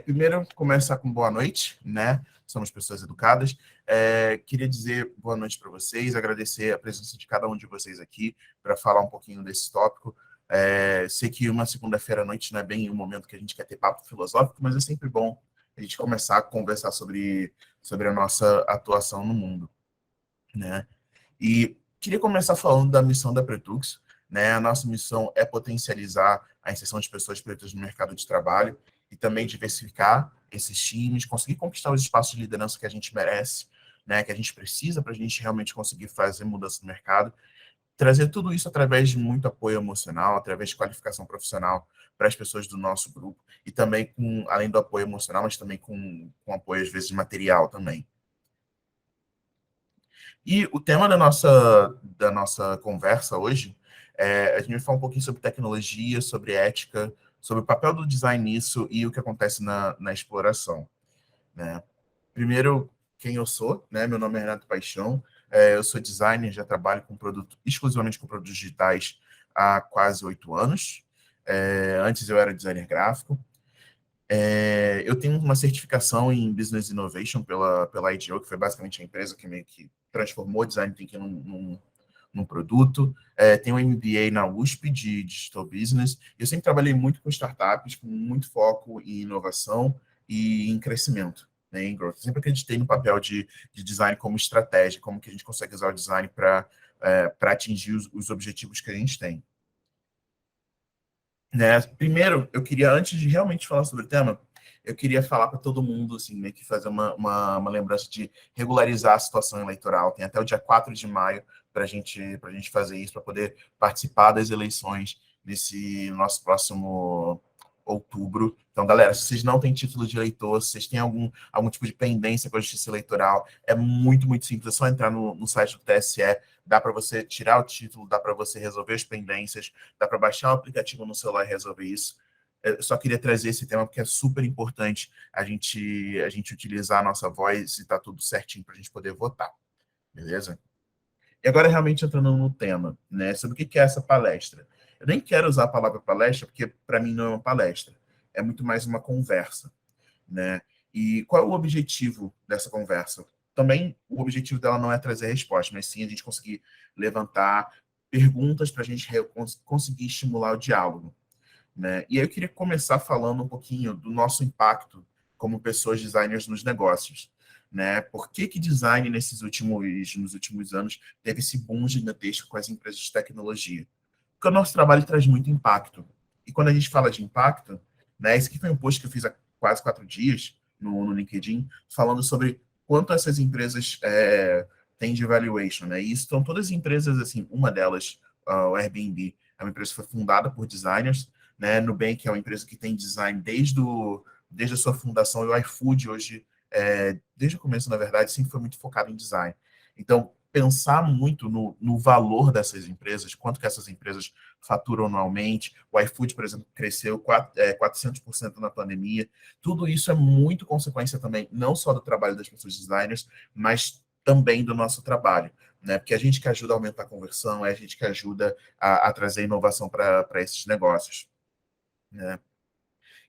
Primeiro, começar com boa noite, né? Somos pessoas educadas. Queria dizer boa noite para vocês, agradecer a presença de cada um de vocês aqui para falar um pouquinho desse tópico. Sei que uma segunda-feira à noite não é bem o momento que a gente quer ter papo filosófico, mas é sempre bom a gente começar a conversar sobre a nossa atuação no mundo, né? E queria começar falando da missão da Pretux, né? A nossa missão é potencializar a inserção de pessoas pretas no mercado de trabalho e também diversificar esses times, conseguir conquistar os espaços de liderança que a gente merece, né? Que a gente precisa para a gente realmente conseguir fazer mudança no mercado. Trazer tudo isso através de muito apoio emocional, através de qualificação profissional para as pessoas do nosso grupo e também com, além do apoio emocional, mas também com apoio, às vezes, material também. E o tema da nossa conversa hoje a gente vai falar um pouquinho sobre tecnologia, sobre ética, sobre o papel do design nisso e o que acontece na exploração, né? Primeiro, quem eu sou, né? Meu nome é Renato Paixão, eu sou designer, já trabalho exclusivamente com produtos digitais há quase 8 anos. Antes eu era designer gráfico. Eu tenho uma certificação em Business Innovation pela IDEO, que foi basicamente a empresa que meio que transformou o design thinking num produto. Tenho um MBA na USP de Digital Business. Eu sempre trabalhei muito com startups, com muito foco em inovação e em crescimento, né, em growth. Eu sempre acreditei no papel de design como estratégia, como que a gente consegue usar o design para atingir os objetivos que a gente tem. Né? Primeiro, eu queria, antes de realmente falar sobre o tema, eu queria falar para todo mundo, assim, meio que fazer uma lembrança de regularizar a situação eleitoral. Tem até o dia 4 de maio para a gente fazer isso, para poder participar das eleições nesse nosso próximo outubro. Então, galera, se vocês não têm título de eleitor, se vocês têm algum tipo de pendência com a justiça eleitoral, é muito, muito simples. É só entrar no site do TSE, dá para você tirar o título, dá para você resolver as pendências, dá para baixar o aplicativo no celular e resolver isso. Eu só queria trazer esse tema porque é super importante a gente utilizar a nossa voz e tá tudo certinho para a gente poder votar, beleza? E agora realmente entrando no tema, né, sobre o que é essa palestra. Eu nem quero usar a palavra palestra porque para mim não é uma palestra, é muito mais uma conversa, né? E qual é o objetivo dessa conversa? Também o objetivo dela não é trazer resposta, mas sim a gente conseguir levantar perguntas para a gente conseguir estimular o diálogo, né? E aí eu queria começar falando um pouquinho do nosso impacto como pessoas designers nos negócios, né? Por que design nos últimos anos teve esse boom gigantesco com as empresas de tecnologia? Porque o nosso trabalho traz muito impacto. E quando a gente fala de impacto, né? Esse aqui foi um post que eu fiz há quase 4 dias no LinkedIn, falando sobre quanto essas empresas têm de valuation, né? E isso são todas as empresas, assim, uma delas, o Airbnb, é uma empresa que foi fundada por designers, né? Nubank é uma empresa que tem design desde a sua fundação, e o iFood hoje, desde o começo, na verdade, sempre foi muito focado em design. Então, pensar muito no valor dessas empresas, quanto que essas empresas faturam anualmente, o iFood, por exemplo, cresceu 400% na pandemia, tudo isso é muito consequência também, não só do trabalho das pessoas designers, mas também do nosso trabalho, né? Porque a gente que ajuda a aumentar a conversão, é a gente que ajuda a trazer inovação para esses negócios, né?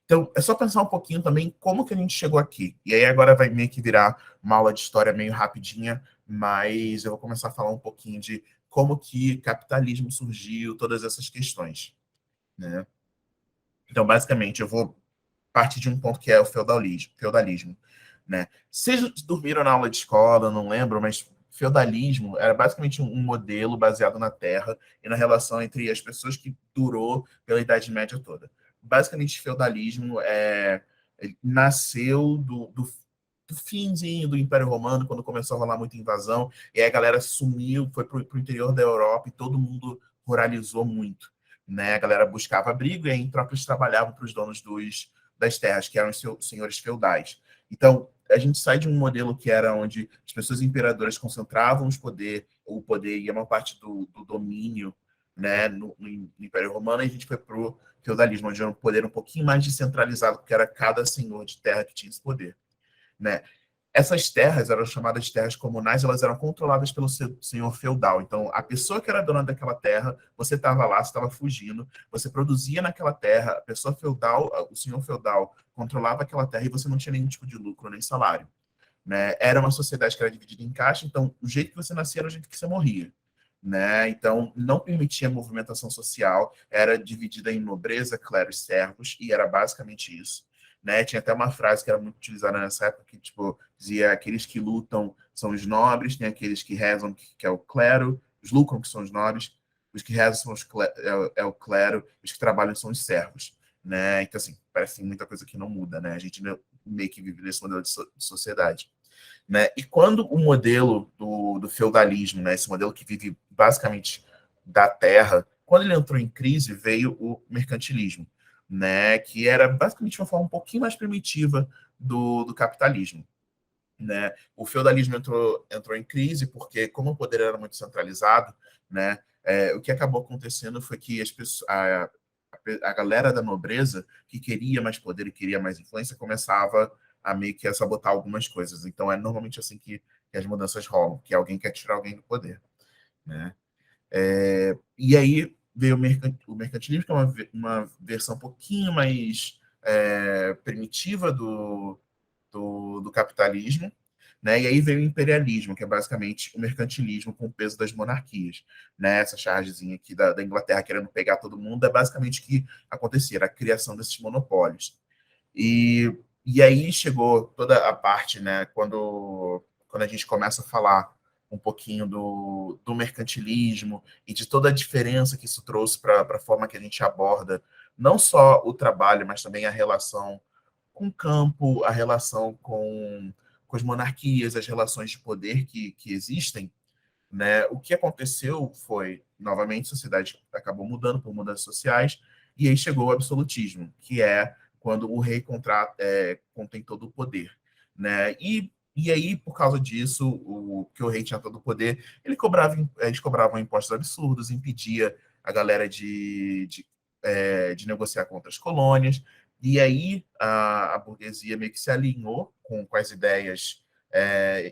Então, é só pensar um pouquinho também como que a gente chegou aqui. E aí agora vai meio que virar uma aula de história meio rapidinha, mas eu vou começar a falar um pouquinho de como que capitalismo surgiu, todas essas questões, né? Então, basicamente, eu vou partir de um ponto que é o feudalismo, né? Vocês dormiram na aula de escola, não lembro, mas feudalismo era basicamente um modelo baseado na terra e na relação entre as pessoas que durou pela Idade Média toda. Basicamente, feudalismo ele nasceu do finzinho do Império Romano, quando começou a rolar muita invasão, e aí a galera sumiu, foi para o interior da Europa e todo mundo ruralizou muito, né? A galera buscava abrigo e aí, em troca, eles trabalhavam para os donos das terras, que eram os senhores feudais. Então, a gente sai de um modelo que era onde as pessoas imperadoras concentravam o poder e a maior parte do domínio, né, no Império Romano, e a gente foi para o feudalismo, onde era um poder um pouquinho mais descentralizado, porque era cada senhor de terra que tinha esse poder, né? Essas terras eram chamadas de terras comunais, elas eram controladas pelo senhor feudal. Então, a pessoa que era dona daquela terra, você estava lá, você estava fugindo, você produzia naquela terra, a pessoa feudal, o senhor feudal controlava aquela terra e você não tinha nenhum tipo de lucro nem salário, né? Era uma sociedade que era dividida em caixa, então o jeito que você nascia era o jeito que você morria, né? Então não permitia movimentação social, era dividida em nobreza, clero e servos, e era basicamente isso. Né? Tinha até uma frase que era muito utilizada nessa época, que tipo, dizia aqueles que lutam são os nobres, tem aqueles que rezam, que é o clero, os lucram, que são os nobres, os que rezam são é o clero, os que trabalham são os servos. Né? Então, assim, parece muita coisa que não muda, né? A gente meio que vive nesse modelo de sociedade. Né? E quando o modelo do feudalismo, né, esse modelo que vive basicamente da terra, quando ele entrou em crise, veio o mercantilismo, né, que era basicamente uma forma um pouquinho mais primitiva do capitalismo. Né? O feudalismo entrou em crise porque, como o poder era muito centralizado, né, o que acabou acontecendo foi que as pessoas, a galera da nobreza que queria mais poder e queria mais influência começava a meio que a sabotar algumas coisas. Então é normalmente assim que as mudanças rolam, que alguém quer tirar alguém do poder. Né? E aí veio o mercantilismo, que é uma versão um pouquinho mais primitiva do capitalismo, né? E aí veio o imperialismo, que é basicamente o mercantilismo com o peso das monarquias. Né? Essa chargezinha aqui da Inglaterra querendo pegar todo mundo é basicamente o que acontecia, era a criação desses monopólios. E aí chegou toda a parte, né, quando a gente começa a falar um pouquinho do mercantilismo e de toda a diferença que isso trouxe para a forma que a gente aborda não só o trabalho, mas também a relação com o campo, a relação com as monarquias, as relações de poder que existem, né? O que aconteceu foi, novamente, a sociedade acabou mudando por mudanças sociais, e aí chegou o absolutismo, que é quando o rei contém todo o poder. Né? E aí, por causa disso, que o rei tinha todo o poder, eles cobravam impostos absurdos, impedia a galera de negociar com outras colônias, e aí a burguesia meio que se alinhou com as ideias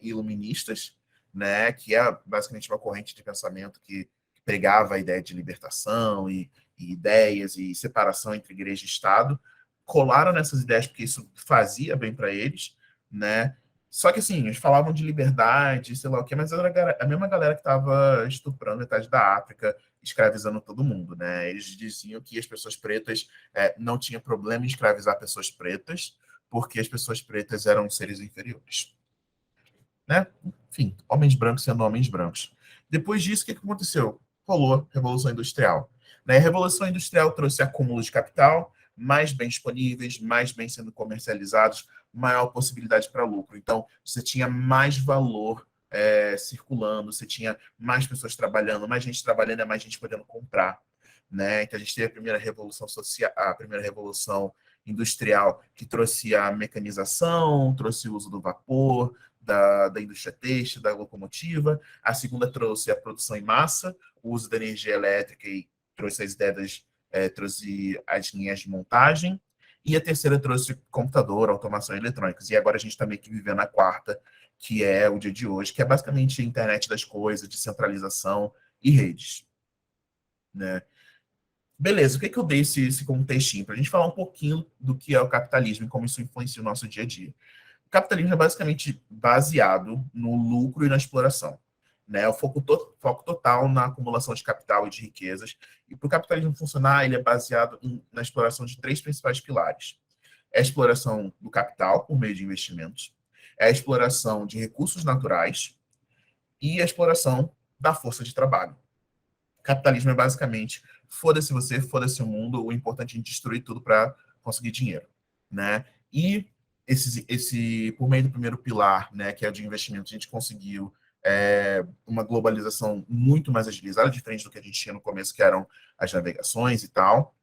iluministas, né, que é basicamente uma corrente de pensamento que pregava a ideia de libertação e ideias e separação entre igreja e Estado, colaram nessas ideias porque isso fazia bem para eles, né? Só que assim, eles falavam de liberdade, sei lá o quê, mas era a mesma galera que estava estuprando metade da África, escravizando todo mundo, né? Eles diziam que as pessoas pretas não tinha problema em escravizar pessoas pretas, porque as pessoas pretas eram seres inferiores. Né? Enfim, homens brancos sendo homens brancos. Depois disso, o que aconteceu? Rolou a Revolução Industrial. Né? A Revolução Industrial trouxe acúmulo de capital, mais bens disponíveis, mais bens sendo comercializados, maior possibilidade para lucro. Então, você tinha mais valor circulando, você tinha mais pessoas trabalhando, mais gente trabalhando, mais gente podendo comprar. Né? Então, a gente teve a primeira revolução social, a primeira revolução industrial, que trouxe a mecanização, trouxe o uso do vapor, da indústria têxtil, da locomotiva. A segunda trouxe a produção em massa, o uso da energia elétrica e trouxe as ideias, trouxe as linhas de montagem. E a terceira trouxe computador, automação e eletrônicos. E agora a gente está meio que vivendo a quarta, que é o dia de hoje, que é basicamente a internet das coisas, descentralização e redes. Né? Beleza, o que eu dei esse contextinho? Para a gente falar um pouquinho do que é o capitalismo e como isso influencia o nosso dia a dia. O capitalismo é basicamente baseado no lucro e na exploração. Né? O foco total na acumulação de capital e de riquezas. E para o capitalismo funcionar, ele é baseado na exploração de três principais pilares. É a exploração do capital por meio de investimentos, é a exploração de recursos naturais e a exploração da força de trabalho. O capitalismo é basicamente foda-se você, foda-se o mundo, o importante é a gente destruir tudo para conseguir dinheiro. Né? E por meio do primeiro pilar, né, que é o de investimento, a gente conseguiu uma globalização muito mais agilizada, diferente do que a gente tinha no começo, que eram as navegações e tal.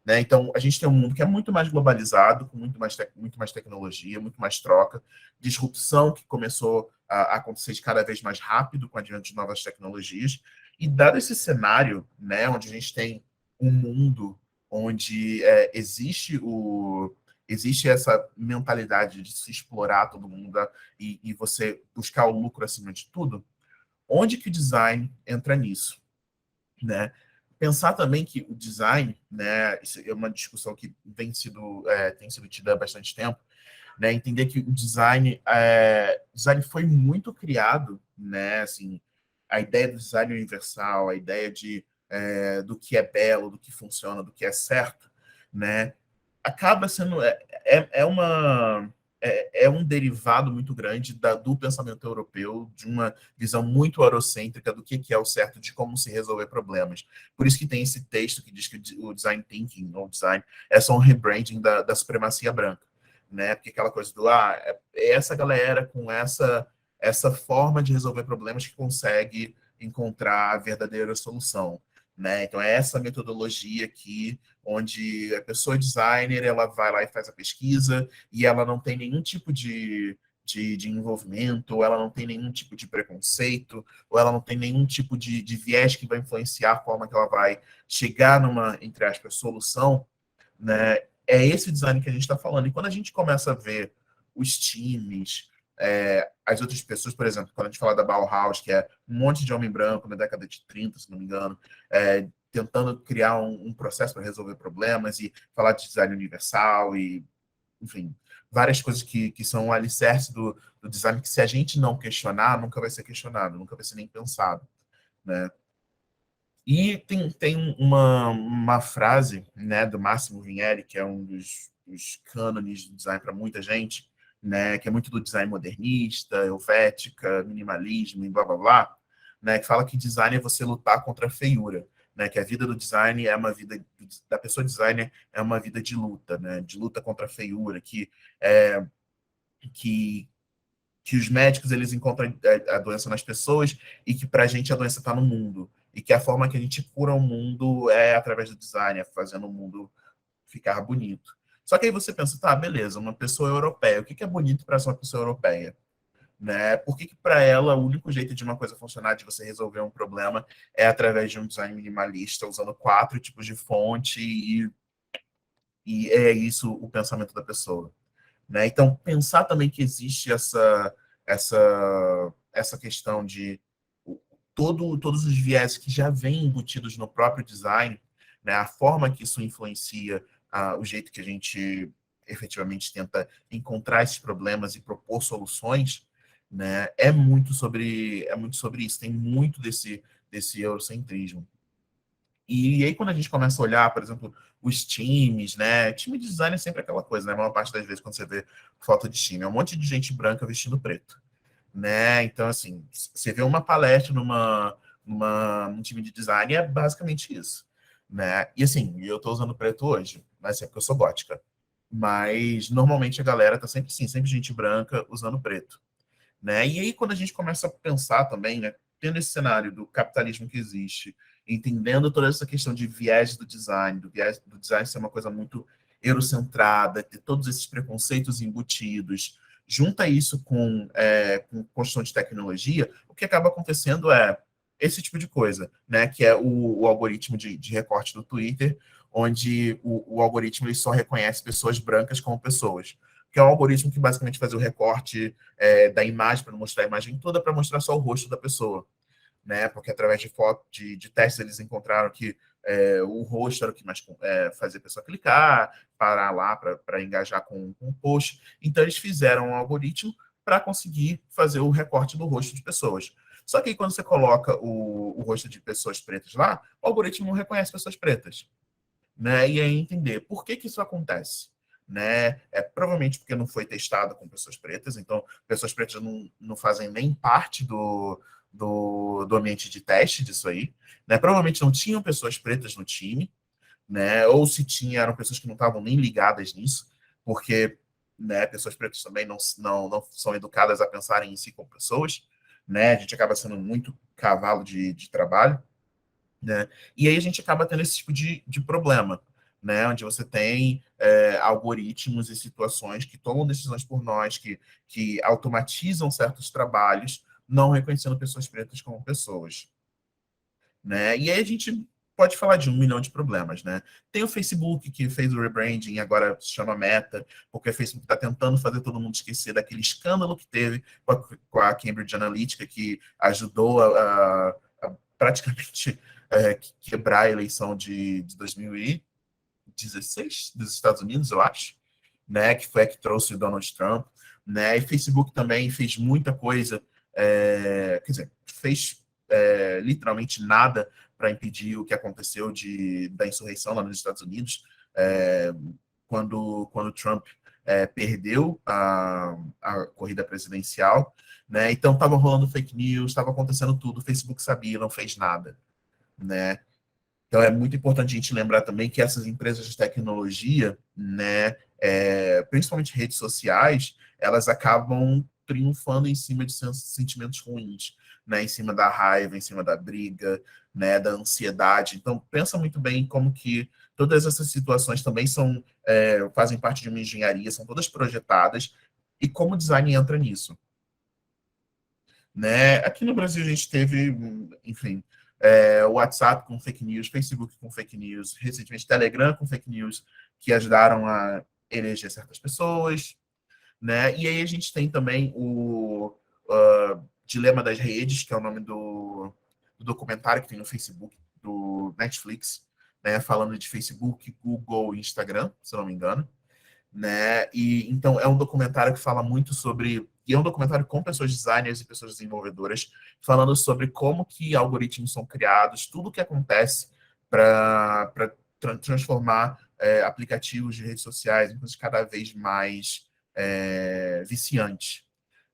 Né? Então, a gente tem um mundo que é muito mais globalizado, com muito mais tecnologia, muito mais troca, disrupção que começou a acontecer de cada vez mais rápido com o advento de novas tecnologias. E dado esse cenário, né, onde a gente tem um mundo onde existe existe essa mentalidade de se explorar todo mundo e você buscar o lucro acima de tudo. Onde que o design entra nisso, né? Pensar também que o design, né, isso é uma discussão que tem sido tida há bastante tempo, né, entender que o design foi muito criado, né, assim, a ideia do design universal, a ideia do que é belo, do que funciona, do que é certo, né, acaba sendo é um derivado muito grande do pensamento europeu, de uma visão muito eurocêntrica do que é o certo, de como se resolver problemas. Por isso que tem esse texto que diz que o design thinking, ou design, é só um rebranding da supremacia branca, né? Porque aquela coisa é essa galera com essa forma de resolver problemas que consegue encontrar a verdadeira solução, né? Então é essa metodologia aqui onde a pessoa designer ela vai lá e faz a pesquisa e ela não tem nenhum tipo de envolvimento, ou ela não tem nenhum tipo de preconceito, ou ela não tem nenhum tipo de viés que vai influenciar a forma que ela vai chegar numa, entre aspas, solução, né? É esse design que a gente está falando. E quando a gente começa a ver os times, as outras pessoas, por exemplo, quando a gente fala da Bauhaus, que é um monte de homem branco na década de 30, se não me engano, tentando criar um processo para resolver problemas e falar de design universal e, enfim, várias coisas que são o alicerce do design que, se a gente não questionar, nunca vai ser questionado, nunca vai ser nem pensado, né? E tem uma frase, né, do Máximo Vignelli, que é um dos cânones do design para muita gente, né, que é muito do design modernista, helvética, minimalismo e blá blá blá, né, que fala que design é você lutar contra a feiura, né, que a vida do design é uma vida da pessoa designer é uma vida de luta, né, de luta contra a feiura, é, que que os médicos eles encontram a doença nas pessoas e que para a gente a doença está no mundo. E que a forma que a gente cura o mundo é através do design, é fazendo o mundo ficar bonito. Só que aí você pensa, tá, beleza, uma pessoa europeia, o que é bonito para essa pessoa europeia? Né? Por que para ela o único jeito de uma coisa funcionar, de você resolver um problema, é através de um design minimalista, usando 4 tipos de fonte e é isso o pensamento da pessoa? Né? Então, pensar também que existe essa questão de todos os viés que já vêm embutidos no próprio design, né? A forma que isso influencia o jeito que a gente efetivamente tenta encontrar esses problemas e propor soluções, né? É muito sobre isso, tem muito desse eurocentrismo. E aí, quando a gente começa a olhar, por exemplo, os times, né? Time de design é sempre aquela coisa, né? A maior parte das vezes, quando você vê foto de time, é um monte de gente branca vestindo preto, né? Então, assim, você vê uma palestra num time de design, é basicamente isso, né? E assim, eu tô usando preto hoje, mas é porque eu sou gótica. Mas, normalmente, a galera tá sempre assim, sempre gente branca usando preto, né? E aí, quando a gente começa a pensar também, né, tendo esse cenário do capitalismo que existe, entendendo toda essa questão de viés do design, do viés do design ser uma coisa muito eurocentrada, ter todos esses preconceitos embutidos, junta isso com construção de tecnologia, o que acaba acontecendo é esse tipo de coisa, né, que é o algoritmo de recorte do Twitter, onde o algoritmo ele só reconhece pessoas brancas como pessoas, que é um algoritmo que basicamente faz o recorte da imagem, para não mostrar a imagem toda, para mostrar só o rosto da pessoa, né? Porque através de foto, de testes, eles encontraram que o rosto era o que mais fazia a pessoa clicar, parar lá para engajar com o post. Então, eles fizeram um algoritmo para conseguir fazer o recorte do rosto de pessoas. Só que aí, quando você coloca o rosto de pessoas pretas lá, o algoritmo não reconhece pessoas pretas, né? E aí entender por que isso acontece, né? É provavelmente porque não foi testado com pessoas pretas, então pessoas pretas não fazem nem parte do ambiente de teste disso aí, né? Provavelmente não tinham pessoas pretas no time, né? Ou se tinha, eram pessoas que não estavam nem ligadas nisso, porque, né, pessoas pretas também não são educadas a pensarem em si como pessoas, né? A gente acaba sendo muito cavalo de trabalho, né? E aí a gente acaba tendo esse tipo de problema, né? Onde você tem algoritmos e situações que tomam decisões por nós, que automatizam certos trabalhos, não reconhecendo pessoas pretas como pessoas, né? E aí a gente pode falar de 1 milhão de problemas, né? Tem o Facebook, que fez o rebranding, agora se chama Meta, porque o Facebook está tentando fazer todo mundo esquecer daquele escândalo que teve com a Cambridge Analytica, que ajudou a praticamente quebrar a eleição de 2016 dos Estados Unidos, eu acho, né? Que foi a que trouxe o Donald Trump, né? E Facebook também fez muita coisa, quer dizer, fez literalmente nada para impedir o que aconteceu da insurreição lá nos Estados Unidos, quando Trump perdeu a corrida presidencial, né? Então estava rolando fake news, estava acontecendo tudo, o Facebook sabia, não fez nada, né? Então é muito importante a gente lembrar também que essas empresas de tecnologia, né, principalmente redes sociais, elas acabam triunfando em cima de sentimentos ruins, né, em cima da raiva, em cima da briga, né, da ansiedade. Então pensa muito bem como que todas essas situações também fazem parte de uma engenharia, são todas projetadas, e como o design entra nisso, né? Aqui no Brasil a gente teve, enfim, o WhatsApp com fake news, Facebook com fake news, recentemente Telegram com fake news, que ajudaram a eleger certas pessoas, né? E aí a gente tem também o Dilema das Redes, que é o nome do documentário que tem no Facebook, do Netflix, né? Falando de Facebook, Google e Instagram, se eu não me engano, né? E então é um documentário que fala muito sobre, e é um documentário com pessoas designers e pessoas desenvolvedoras, falando sobre como que algoritmos são criados, tudo o que acontece para transformar aplicativos de redes sociais em coisas cada vez mais viciantes,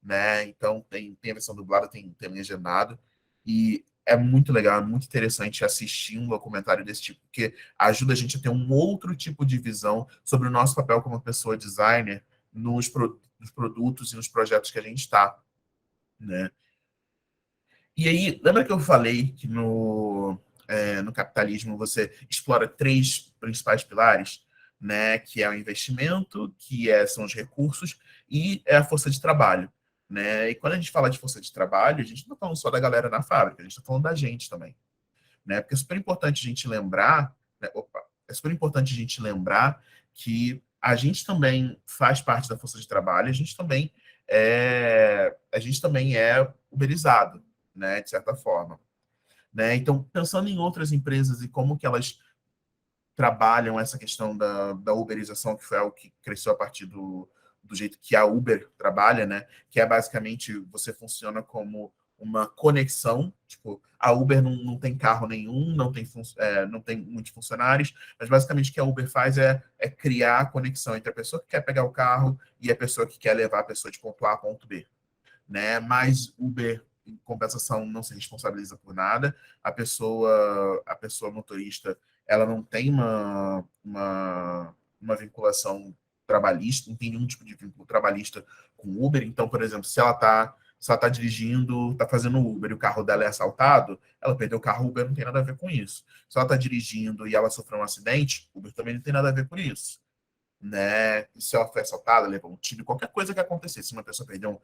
né? Então tem a versão dublada, tem legendado, e é muito legal, é muito interessante assistir um documentário desse tipo, porque ajuda a gente a ter um outro tipo de visão sobre o nosso papel como pessoa designer nos produtos e nos projetos que a gente está, né? E aí, lembra que eu falei que no capitalismo você explora três principais pilares, né? Que é o investimento, são os recursos e é a força de trabalho, né? E quando a gente fala de força de trabalho, a gente não está falando só da galera na fábrica, a gente está falando da gente também, né? Porque é super importante a gente lembrar, né? Opa, é super importante a gente lembrar que a gente também faz parte da força de trabalho, a gente também é uberizado, né? De certa forma, né? Então, pensando em outras empresas e como que elas trabalham essa questão da uberização, que foi algo que cresceu a partir do jeito que a Uber trabalha, né? Que é basicamente você funciona como uma conexão, tipo, a Uber não tem carro nenhum, não tem muitos funcionários, mas basicamente o que a Uber faz é criar a conexão entre a pessoa que quer pegar o carro e a pessoa que quer levar a pessoa de ponto A a ponto B, né? Mas Uber, em compensação, não se responsabiliza por nada. A pessoa motorista, ela não tem uma vinculação trabalhista, não tem nenhum tipo de vínculo trabalhista com Uber. Então, por exemplo, se ela tá dirigindo, tá fazendo Uber e o carro dela é assaltado, ela perdeu o carro, Uber não tem nada a ver com isso. Se ela tá dirigindo e ela sofreu um acidente, Uber também não tem nada a ver com isso, né? E se ela foi assaltada, levou um tiro, qualquer coisa que acontecer, se uma pessoa perdeu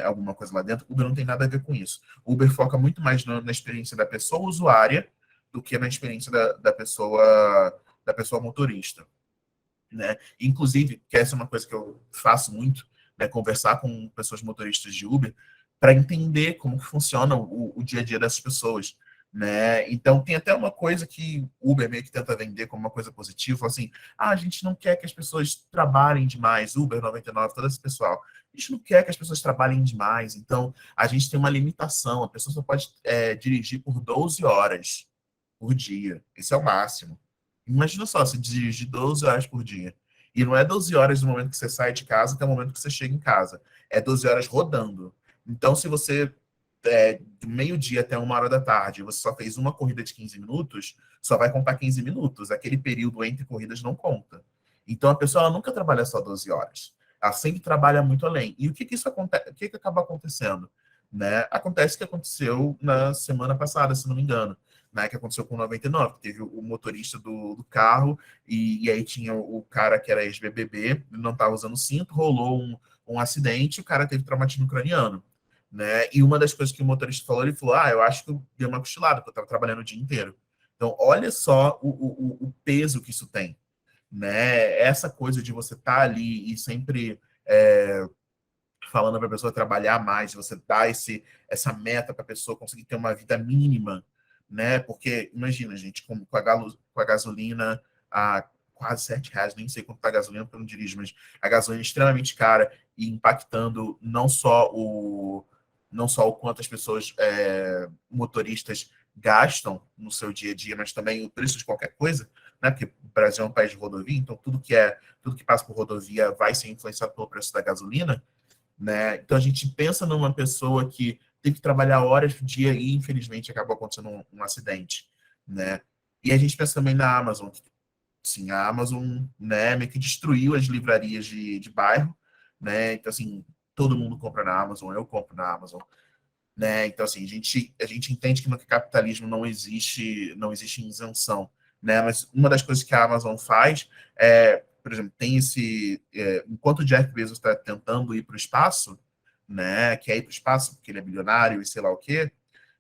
alguma coisa lá dentro, Uber não tem nada a ver com isso. Uber foca muito mais na experiência da pessoa usuária do que na experiência da pessoa motorista, né? Inclusive, que essa é uma coisa que eu faço muito, né? Conversar com pessoas motoristas de Uber para entender como que funciona o dia a dia dessas pessoas, né? Então tem até uma coisa que o Uber meio que tenta vender como uma coisa positiva, assim, a gente não quer que as pessoas trabalhem demais, Uber 99, todo esse pessoal. A gente não quer que as pessoas trabalhem demais, então a gente tem uma limitação, a pessoa só pode dirigir por 12 horas por dia. Esse é o máximo. Imagina só, você dirige 12 horas por dia. E não é 12 horas do momento que você sai de casa até o momento que você chega em casa. É 12 horas rodando. Então, se você do meio-dia até 1 hora da tarde, você só fez uma corrida de 15 minutos, só vai contar 15 minutos. Aquele período entre corridas não conta. Então, a pessoa ela nunca trabalha só 12 horas. Ela sempre trabalha muito além. E o que isso acontece? O que acaba acontecendo? Né? Acontece o que aconteceu na semana passada, se não me engano, né? Que aconteceu com o 99, que teve o motorista do carro, e aí tinha o cara que era ex-BBB, não estava usando cinto, rolou um acidente, e o cara teve traumatismo craniano, né? E uma das coisas que o motorista falou, ele falou, eu acho que eu dei uma cochilada, porque eu estava trabalhando o dia inteiro, Então, olha só o peso que isso tem, né? Essa coisa de você estar ali e sempre falando para a pessoa trabalhar mais, você dar essa meta para a pessoa conseguir ter uma vida mínima, né? Porque, imagina, gente, com a gasolina a quase R$ 7, nem sei quanto está a gasolina, porque eu não dirijo, mas a gasolina é extremamente cara e impactando não só o quanto as pessoas, motoristas, gastam no seu dia a dia, mas também o preço de qualquer coisa, né? Porque o Brasil é um país de rodovia, então tudo que passa por rodovia vai ser influenciado pelo preço da gasolina, né? Então a gente pensa numa pessoa que tem que trabalhar horas por dia e infelizmente acabou acontecendo um acidente, né? E a gente pensa também na Amazon, que, sim, a Amazon, né, meio que destruiu as livrarias de bairro, né? Então assim, todo mundo compra na Amazon, eu compro na Amazon, né? Então assim, a gente entende que no capitalismo não existe isenção, né? Mas uma das coisas que a Amazon faz por exemplo, tem enquanto o Jeff Bezos está tentando ir para o espaço, né? Quer ir para o espaço porque ele é bilionário e sei lá o quê,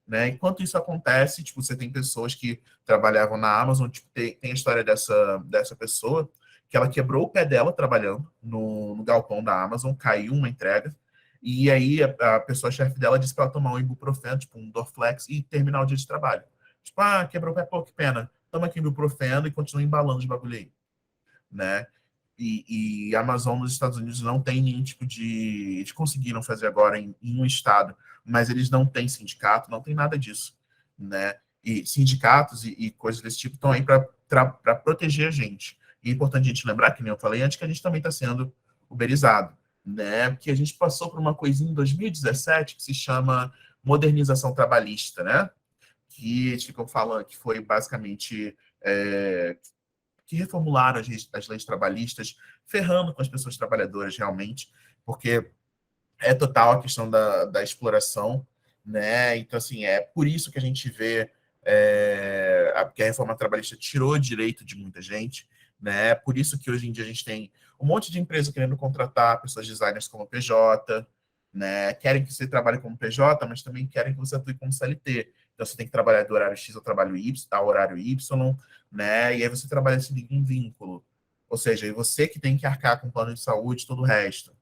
né? Enquanto isso acontece, tipo, você tem pessoas que trabalhavam na Amazon, tipo, tem a história dessa pessoa que ela quebrou o pé dela trabalhando no galpão da Amazon, caiu uma entrega, e aí a pessoa chefe dela disse para ela tomar um ibuprofeno, tipo um Dorflex, e terminar o dia de trabalho. Tipo, quebrou o pé, pô, que pena. Toma aqui ibuprofeno e continua embalando de bagulho aí, né? E a Amazon nos Estados Unidos não tem nenhum tipo de. Eles conseguiram fazer agora em um estado, mas eles não têm sindicato, não tem nada disso, né? E sindicatos e coisas desse tipo estão aí para proteger a gente. E é importante a gente lembrar, que nem eu falei antes, que a gente também está sendo uberizado, né? Porque a gente passou por uma coisinha em 2017 que se chama modernização trabalhista, né? Que eles ficam falando que foi basicamente que reformularam as leis trabalhistas, ferrando com as pessoas trabalhadoras realmente, porque é total a questão da exploração, né? Então, assim, é por isso que a gente vê que a reforma trabalhista tirou o direito de muita gente, né? Por isso que hoje em dia a gente tem um monte de empresa querendo contratar pessoas designers como PJ, né? Querem que você trabalhe como PJ, mas também querem que você atue como CLT. Então você tem que trabalhar do horário X ao trabalho Y, ao horário Y, né? E aí você trabalha sem nenhum vínculo. Ou seja, é você que tem que arcar com plano de saúde e todo o resto,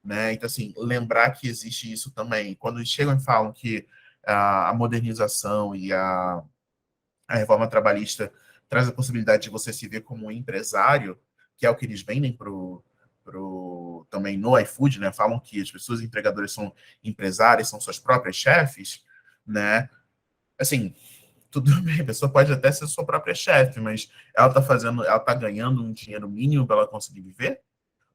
né? Então, assim, lembrar que existe isso também. Quando eles chegam e falam que a modernização e a reforma trabalhista traz a possibilidade de você se ver como um empresário, que é o que eles vendem também no iFood, né? Falam que as pessoas empregadoras são empresárias, são suas próprias chefes, né? Assim, tudo bem, a pessoa pode até ser sua própria chefe, mas ela tá ganhando um dinheiro mínimo para ela conseguir viver?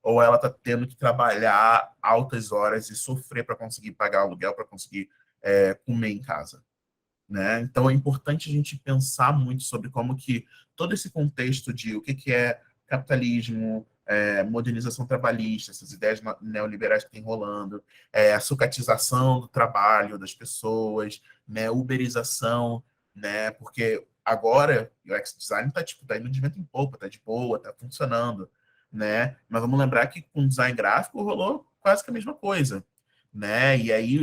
Ou ela está tendo que trabalhar altas horas e sofrer para conseguir pagar aluguel, para conseguir comer em casa, né? Então é importante a gente pensar muito sobre como que todo esse contexto de o que é capitalismo, modernização trabalhista, essas ideias neoliberais que tem rolando, a sucatização do trabalho das pessoas, né, uberização, né, porque agora o UX design está tipo, tá indo de vento em popa, tá de boa, tá funcionando, né? Mas vamos lembrar que com design gráfico rolou quase que a mesma coisa, né? E aí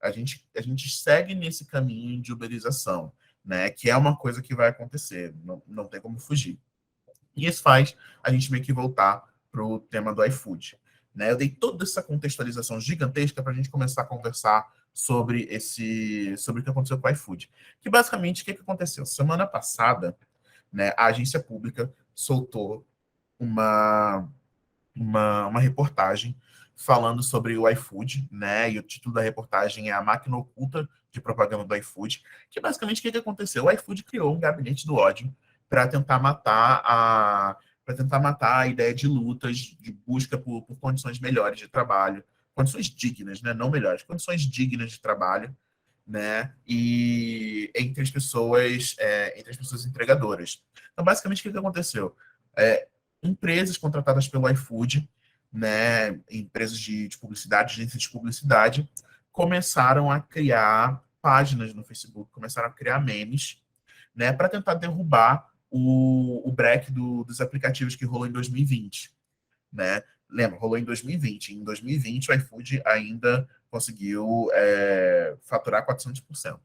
a gente segue nesse caminho de uberização, né? Que é uma coisa que vai acontecer, não tem como fugir. E isso faz a gente meio que voltar para o tema do iFood, né? Eu dei toda essa contextualização gigantesca para a gente começar a conversar sobre o que aconteceu com o iFood. Que basicamente, o que aconteceu? Semana passada, né, a agência pública soltou uma uma reportagem falando sobre o iFood, né? E o título da reportagem é A Máquina Oculta de Propaganda do iFood, que basicamente o que aconteceu? O iFood criou um gabinete do ódio para tentar matar a ideia de lutas, de busca por condições melhores de trabalho, condições dignas, né? Não melhores, condições dignas de trabalho, né? E entre as pessoas entregadoras. Então, basicamente, o que aconteceu? É, empresas contratadas pelo iFood, né, empresas de publicidade, agências de publicidade, começaram a criar páginas no Facebook, começaram a criar memes, né, para tentar derrubar o break dos aplicativos que rolou em 2020, né? Lembra, rolou em 2020. Em 2020, o iFood ainda conseguiu faturar 400%,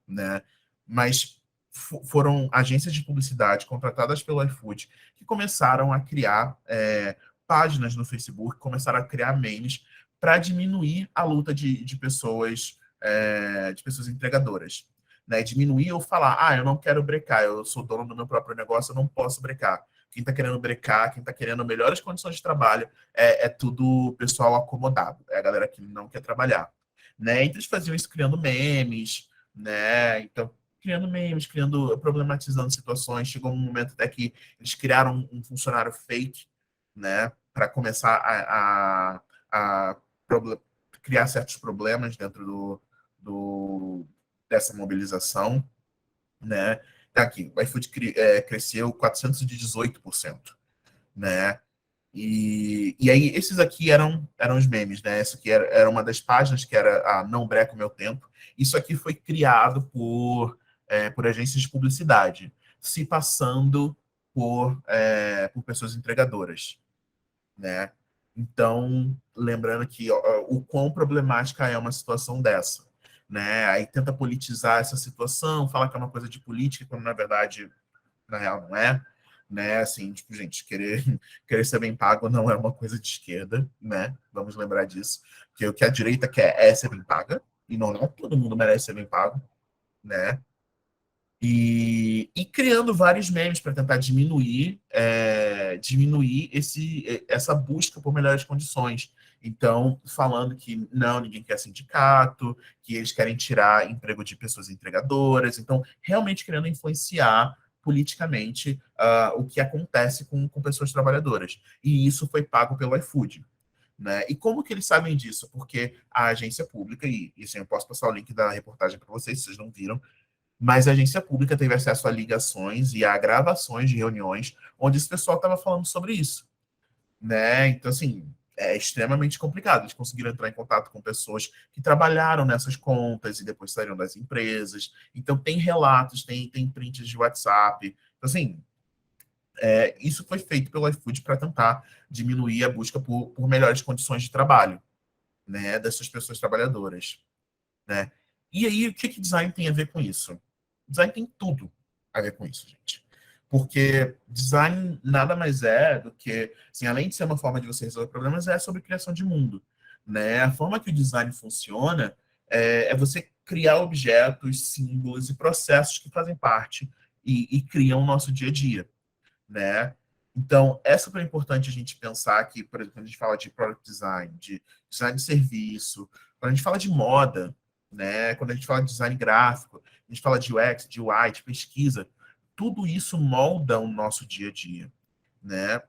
né? Mas foram agências de publicidade contratadas pelo iFood que começaram a criar páginas no Facebook, começaram a criar memes para diminuir a luta de pessoas entregadoras. Né? Diminuir ou falar, eu não quero brecar, eu sou dono do meu próprio negócio, eu não posso brecar. Quem está querendo brecar, quem está querendo melhores condições de trabalho, é tudo pessoal acomodado, é a galera que não quer trabalhar. Né? Então eles faziam isso criando memes, né? Então, criando memes, problematizando situações. Chegou um momento até que eles criaram um funcionário fake, né? Para começar a proble- criar certos problemas dentro dessa mobilização, né? Tá aqui, o iFood cresceu 418%, né? E aí, esses aqui eram os memes, né? Essa aqui era uma das páginas que era a Não Breca o Meu Tempo. Isso aqui foi criado por agências de publicidade, se passando por pessoas entregadoras, né? Então, lembrando que o quão problemática é uma situação dessa, né? Aí tenta politizar essa situação, fala que é uma coisa de política, quando na verdade, na real, não é, né? Assim, tipo, gente, querer ser bem pago não é uma coisa de esquerda, né? Vamos lembrar disso, que o que a direita quer é ser bem paga, e não todo mundo merece ser bem pago, né? E criando vários memes para tentar diminuir essa busca por melhores condições. Então, falando que não, ninguém quer sindicato, que eles querem tirar emprego de pessoas entregadoras. Então, realmente querendo influenciar politicamente o que acontece com pessoas trabalhadoras. E isso foi pago pelo iFood. Né? E como que eles sabem disso? Porque a agência pública, e assim, eu posso passar o link da reportagem para vocês, se vocês não viram, mas a agência pública teve acesso a ligações e a gravações de reuniões onde esse pessoal estava falando sobre isso, né? Então, assim, é extremamente complicado. Eles conseguiram entrar em contato com pessoas que trabalharam nessas contas e depois saíram das empresas. Então, tem relatos, tem prints de WhatsApp. Então, assim, isso foi feito pelo iFood para tentar diminuir a busca por melhores condições de trabalho, né, dessas pessoas trabalhadoras, né? E aí, o que design tem a ver com isso? Design tem tudo a ver com isso, gente. Porque design nada mais é do que, assim, além de ser uma forma de você resolver problemas, é sobre criação de mundo, né? A forma que o design funciona é você criar objetos, símbolos e processos que fazem parte e criam o nosso dia a dia, né? Então, é super importante a gente pensar que, por exemplo, quando a gente fala de product design, de design de serviço, quando a gente fala de moda, né? Quando a gente fala de design gráfico, a gente fala de UX, de UI, de pesquisa, tudo isso molda o nosso dia a dia, né?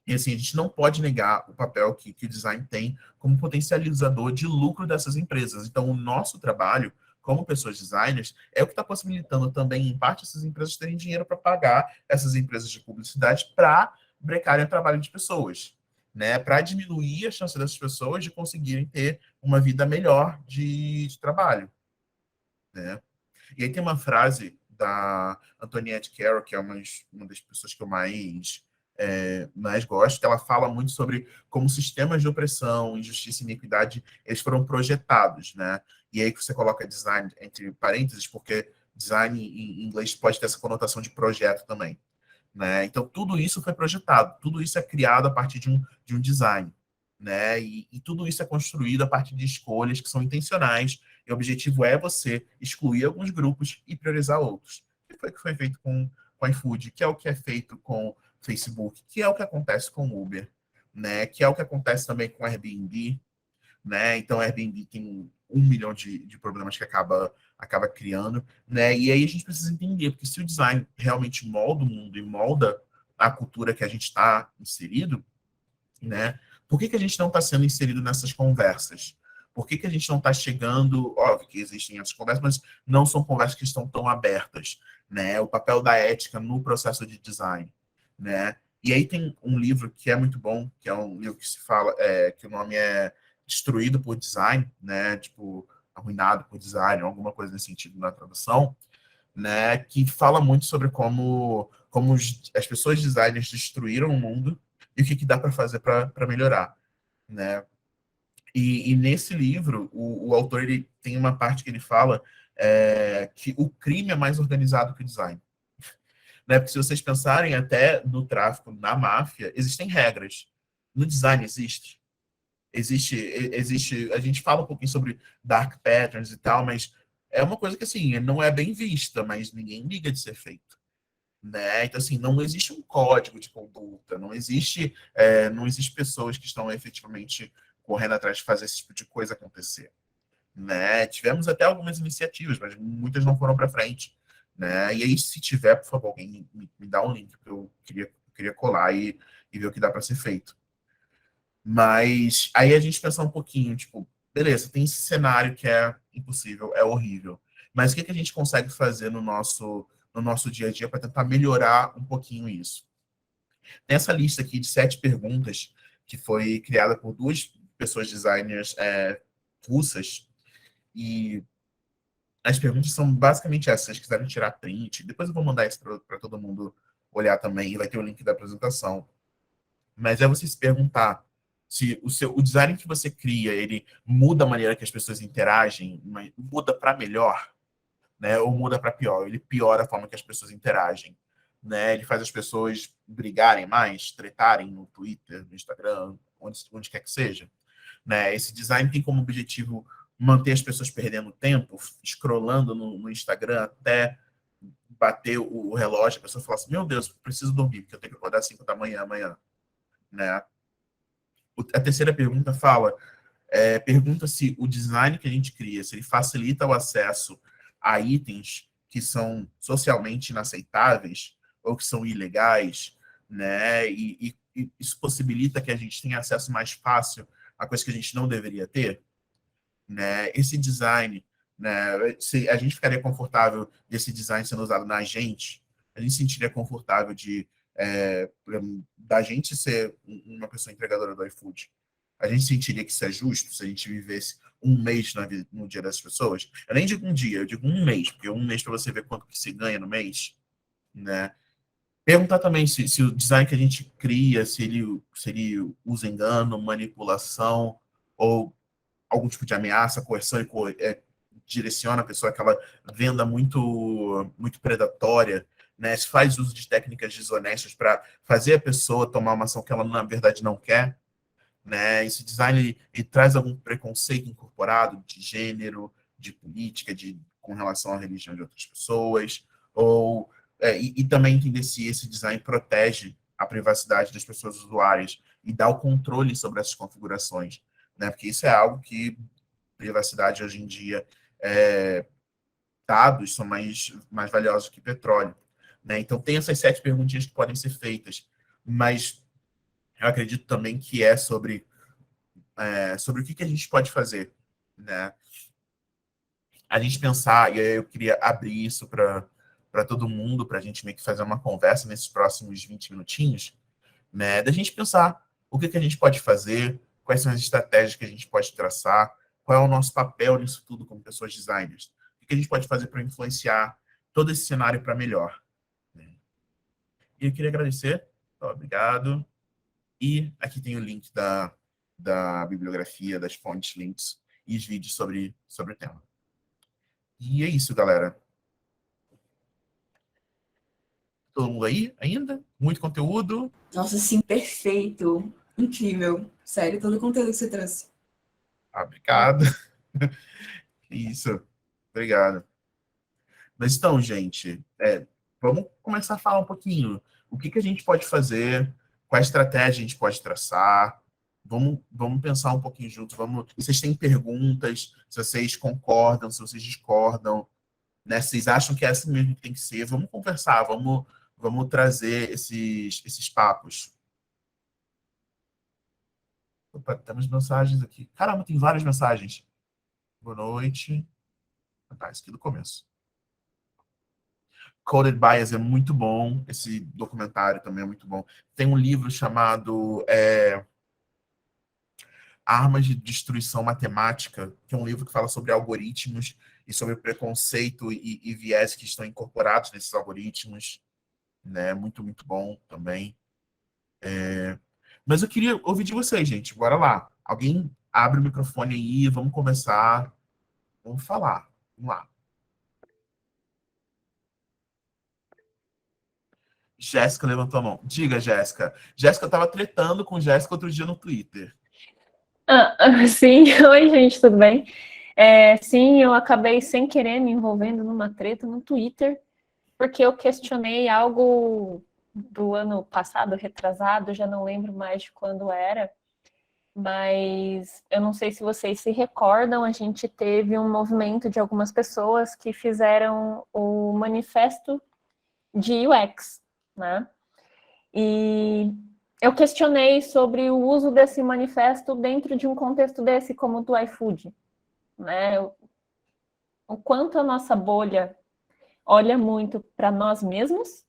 E assim, a gente não pode negar o papel que o design tem como potencializador de lucro dessas empresas. Então, o nosso trabalho, como pessoas designers, é o que está possibilitando também, em parte, essas empresas terem dinheiro para pagar essas empresas de publicidade para brecarem o trabalho de pessoas, né? Para diminuir a chance dessas pessoas de conseguirem ter uma vida melhor de trabalho, né? E aí tem uma frase da Antoinette Carroll, que é uma das pessoas que eu mais gosto, que ela fala muito sobre como sistemas de opressão, injustiça e iniquidade, eles foram projetados, né? E aí que você coloca design entre parênteses, porque design em inglês pode ter essa conotação de projeto também, né? Então, tudo isso foi projetado, tudo isso é criado a partir de um design, né? E tudo isso é construído a partir de escolhas que são intencionais, e o objetivo é você excluir alguns grupos e priorizar outros. Que foi o que foi feito com iFood, que é o que é feito com Facebook, que é o que acontece com Uber, né? Que é o que acontece também com Airbnb, né? Então, a Airbnb tem 1 milhão de problemas que acaba criando, né? E aí a gente precisa entender, porque se o design realmente molda o mundo e molda a cultura que a gente está inserido, né? Por que a gente não está sendo inserido nessas conversas? Por que a gente não está chegando? Óbvio que existem essas conversas, mas não são conversas que estão tão abertas, né? O papel da ética no processo de design, né? E aí tem um livro que é muito bom, que é um livro que se fala, que o nome é Destruído por Design, né? Tipo, arruinado por design, alguma coisa nesse sentido na tradução, né? Que fala muito sobre como as pessoas designers destruíram o mundo e o que dá para fazer para melhorar, né? E nesse livro, o autor ele tem uma parte que ele fala que o crime é mais organizado que o design. Né? Porque se vocês pensarem até no tráfico, na máfia, existem regras. No design existe, a gente fala um pouquinho sobre dark patterns e tal, mas é uma coisa que assim não é bem vista, mas ninguém liga de ser feito, né? Então assim não existe um código de conduta, não existe pessoas que estão efetivamente correndo atrás de fazer esse tipo de coisa acontecer, né? Tivemos até algumas iniciativas, mas muitas não foram para frente, né? E aí se tiver, por favor, alguém me dá um link, porque eu queria colar e ver o que dá para ser feito. Mas aí a gente pensa um pouquinho, tipo, beleza, tem esse cenário que é impossível, é horrível. Mas o que que a gente consegue fazer no nosso dia a dia para tentar melhorar um pouquinho isso? Tem essa lista aqui de 7 perguntas que foi criada por duas pessoas designers russas. E as perguntas são basicamente essas. Se vocês quiserem tirar print, depois eu vou mandar isso para todo mundo olhar também, e vai ter o link da apresentação. Mas é você se perguntar se o design que você cria, ele muda a maneira que as pessoas interagem, muda para melhor, né? Ou muda para pior. Ele piora a forma que as pessoas interagem, né? Ele faz as pessoas brigarem mais, tretarem no Twitter, no Instagram, onde quer que seja, né? Esse design tem como objetivo manter as pessoas perdendo tempo, scrollando no Instagram até bater o relógio, a pessoa fala assim, meu Deus, preciso dormir, porque eu tenho que acordar às 5 da manhã amanhã, né? A terceira pergunta pergunta se o design que a gente cria, se ele facilita o acesso a itens que são socialmente inaceitáveis ou que são ilegais, né? E isso possibilita que a gente tenha acesso mais fácil a coisas que a gente não deveria ter, né? Esse design, né? Se a gente ficaria confortável desse design sendo usado na gente, a gente se sentiria confortável da gente ser uma pessoa entregadora do iFood. A gente sentiria que isso é justo se a gente vivesse um mês no dia dessas pessoas. Eu nem digo um dia, eu digo um mês, porque um mês para você ver quanto que se ganha no mês, né? Perguntar também se o design que a gente cria, se ele usa engano, manipulação ou algum tipo de ameaça, coerção e direciona a pessoa àquela venda muito, muito predatória, né? Se faz uso de técnicas desonestas para fazer a pessoa tomar uma ação que ela, na verdade, não quer, né? Esse design ele traz algum preconceito incorporado de gênero, de política, com relação à religião de outras pessoas, e também entender se esse design protege a privacidade das pessoas usuárias e dá o controle sobre essas configurações, né? Porque isso é algo que privacidade hoje em dia, dados são mais valiosos que petróleo, né? Então tem essas 7 perguntinhas que podem ser feitas, mas eu acredito também que é sobre o que a gente pode fazer, né? A gente pensar, e aí eu queria abrir isso para todo mundo, para a gente meio que fazer uma conversa nesses próximos 20 minutinhos, né? Da gente pensar o que a gente pode fazer, quais são as estratégias que a gente pode traçar, qual é o nosso papel nisso tudo como pessoas designers, o que a gente pode fazer para influenciar todo esse cenário para melhor, né? E eu queria agradecer, obrigado. E aqui tem o link da bibliografia, das fontes, links e os vídeos sobre o tema. E é isso, galera. Todo mundo aí ainda? Muito conteúdo? Nossa, sim, perfeito. Incrível. Sério, todo o conteúdo que você trouxe. Obrigado. Isso. Obrigado. Mas então, gente, vamos começar a falar um pouquinho. O que a gente pode fazer? Qual estratégia a gente pode traçar? Vamos pensar um pouquinho juntos. Se vocês têm perguntas, se vocês concordam, se vocês discordam, né? Se vocês acham que é assim mesmo que tem que ser, vamos conversar, vamos trazer esses papos. Opa, temos mensagens aqui. Caramba, tem várias mensagens. Boa noite. Tá, isso aqui do começo. Coded Bias é muito bom. Esse documentário também é muito bom. Tem um livro chamado Armas de Destruição Matemática, que é um livro que fala sobre algoritmos e sobre preconceito e viés que estão incorporados nesses algoritmos, né? Muito, muito bom também. Mas eu queria ouvir de vocês, gente. Bora lá. Alguém abre o microfone aí, vamos conversar, vamos falar. Vamos lá. Jéssica levantou a mão. Diga, Jéssica. Jéssica estava tretando com Jéssica outro dia no Twitter. Sim, oi gente, tudo bem? Sim, eu acabei sem querer me envolvendo numa treta no Twitter, porque eu questionei algo do ano passado, retrasado, já não lembro mais de quando era, mas eu não sei se vocês se recordam, a gente teve um movimento de algumas pessoas que fizeram o manifesto de UX, né? E eu questionei sobre o uso desse manifesto dentro de um contexto desse, como o do iFood, né? O quanto a nossa bolha olha muito para nós mesmos,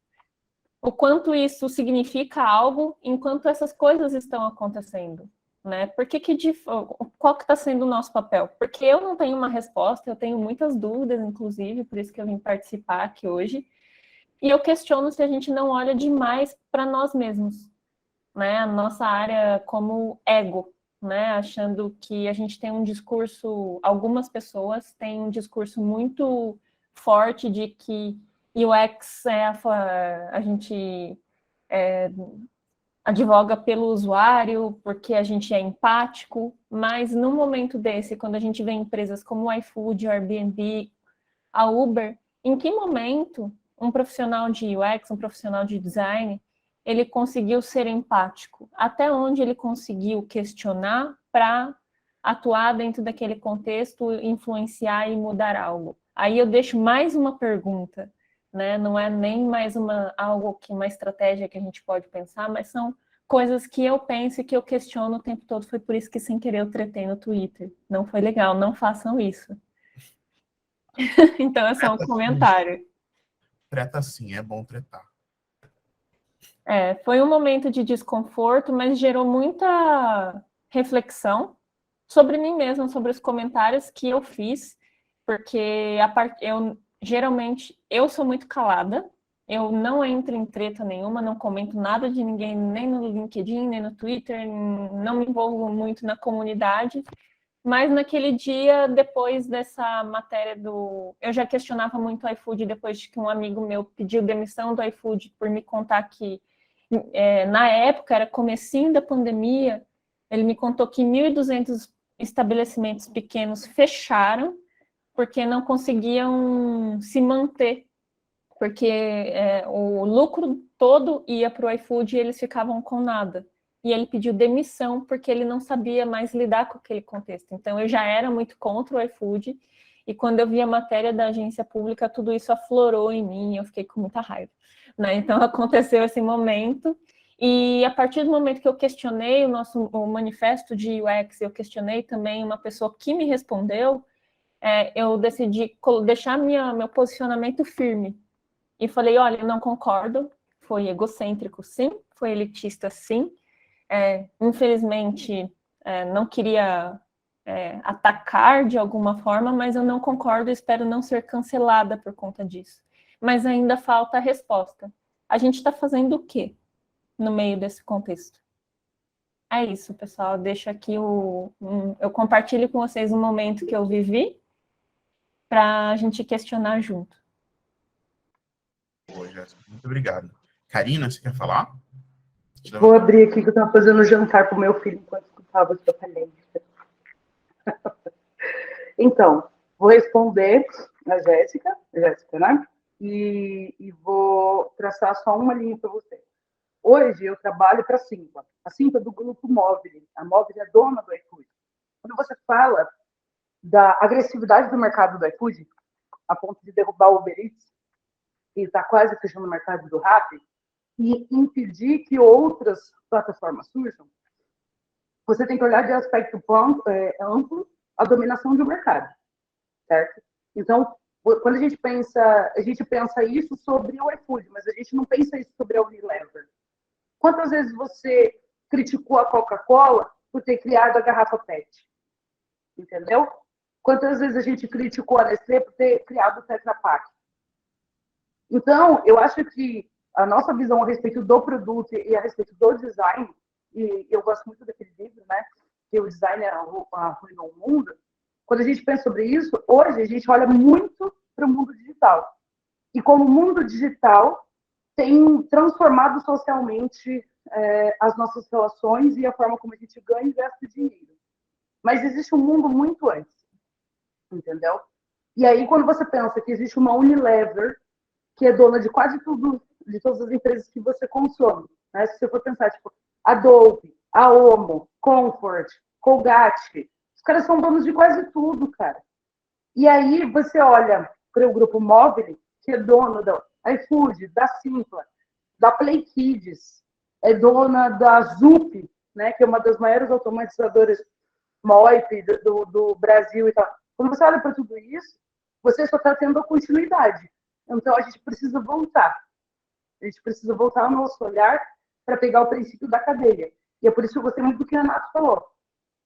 o quanto isso significa algo enquanto essas coisas estão acontecendo, né? Qual que está sendo o nosso papel? Porque eu não tenho uma resposta, eu tenho muitas dúvidas, inclusive, por isso que eu vim participar aqui hoje, e eu questiono se a gente não olha demais para nós mesmos, né? A nossa área como ego, né? Achando que a gente tem um discurso, algumas pessoas têm um discurso muito forte de que UX a gente advoga pelo usuário, porque a gente é empático, mas num momento desse, quando a gente vê empresas como o iFood, o Airbnb, a Uber, em que momento um profissional de UX, um profissional de design, ele conseguiu ser empático? Até onde ele conseguiu questionar para atuar dentro daquele contexto, influenciar e mudar algo? Aí eu deixo mais uma pergunta, né? Não é nem mais uma estratégia que a gente pode pensar, mas são coisas que eu penso e que eu questiono o tempo todo. Foi por isso que, sem querer, eu tretei no Twitter. Não foi legal, não façam isso. Então é só um comentário. Treta sim, é bom tretar. Foi um momento de desconforto, mas gerou muita reflexão sobre mim mesma, sobre os comentários que eu fiz, porque geralmente eu sou muito calada, eu não entro em treta nenhuma, não comento nada de ninguém, nem no LinkedIn, nem no Twitter, não me envolvo muito na comunidade. Mas naquele dia, depois dessa matéria eu já questionava muito o iFood depois de que um amigo meu pediu demissão do iFood por me contar que, na época, era comecinho da pandemia, ele me contou que 1.200 estabelecimentos pequenos fecharam porque não conseguiam se manter, porque o lucro todo ia para o iFood e eles ficavam com nada. E ele pediu demissão porque ele não sabia mais lidar com aquele contexto. Então, eu já era muito contra o iFood, e quando eu vi a matéria da agência pública, tudo isso aflorou em mim, e eu fiquei com muita raiva, né? Então, aconteceu esse momento, e a partir do momento que eu questionei o manifesto de UX, eu questionei também uma pessoa que me respondeu, eu decidi deixar meu posicionamento firme, e falei, olha, eu não concordo, foi egocêntrico sim, foi elitista sim, infelizmente, não queria atacar de alguma forma, mas eu não concordo e espero não ser cancelada por conta disso. Mas ainda falta a resposta. A gente está fazendo o quê no meio desse contexto? É isso, pessoal. Deixo aqui eu compartilho com vocês um momento que eu vivi para a gente questionar junto. Boa, Jéssica. Muito obrigado. Karina, você quer falar? Vou abrir aqui que eu estava fazendo jantar para o meu filho enquanto escutava a sua palestra. Então, vou responder a Jéssica, né? E vou traçar só uma linha para você. Hoje eu trabalho para a Simpla. A Simpla é do grupo Móvel. A Móvel é dona do iFood. Quando você fala da agressividade do mercado do iFood, a ponto de derrubar o Uber Eats, e está quase fechando o mercado do Rappi, e impedir que outras plataformas surjam, você tem que olhar de aspecto amplo a dominação do mercado, certo? Então, quando a gente pensa isso sobre o iFood, mas a gente não pensa isso sobre a Unilever. Quantas vezes você criticou a Coca-Cola por ter criado a garrafa PET? Entendeu? Quantas vezes a gente criticou a Nestlé por ter criado o Tetra Pak? Então, eu acho que a nossa visão a respeito do produto e a respeito do design, e eu gosto muito daquele livro, né? Que o design arruinou o mundo. Quando a gente pensa sobre isso, hoje a gente olha muito para o mundo digital. E como o mundo digital tem transformado socialmente as nossas relações e a forma como a gente ganha e gasta dinheiro. Mas existe um mundo muito antes, entendeu? E aí, quando você pensa que existe uma Unilever, que é dona de quase tudo, de todas as empresas que você consome, né? Se você for pensar, tipo, Adobe, a Omo, Comfort, Colgate, os caras são donos de quase tudo, cara. E aí você olha para o grupo Mobile, que é dono da iFood, da Simpla, da Play Kids, é dona da Zup, né, que é uma das maiores automatizadoras MOIP do Brasil e tal. Quando você olha para tudo isso, você só está tendo a continuidade. Então, a gente precisa voltar. A gente precisa voltar o nosso olhar para pegar o princípio da cadeia. E é por isso que eu gostei muito do que a Renato falou.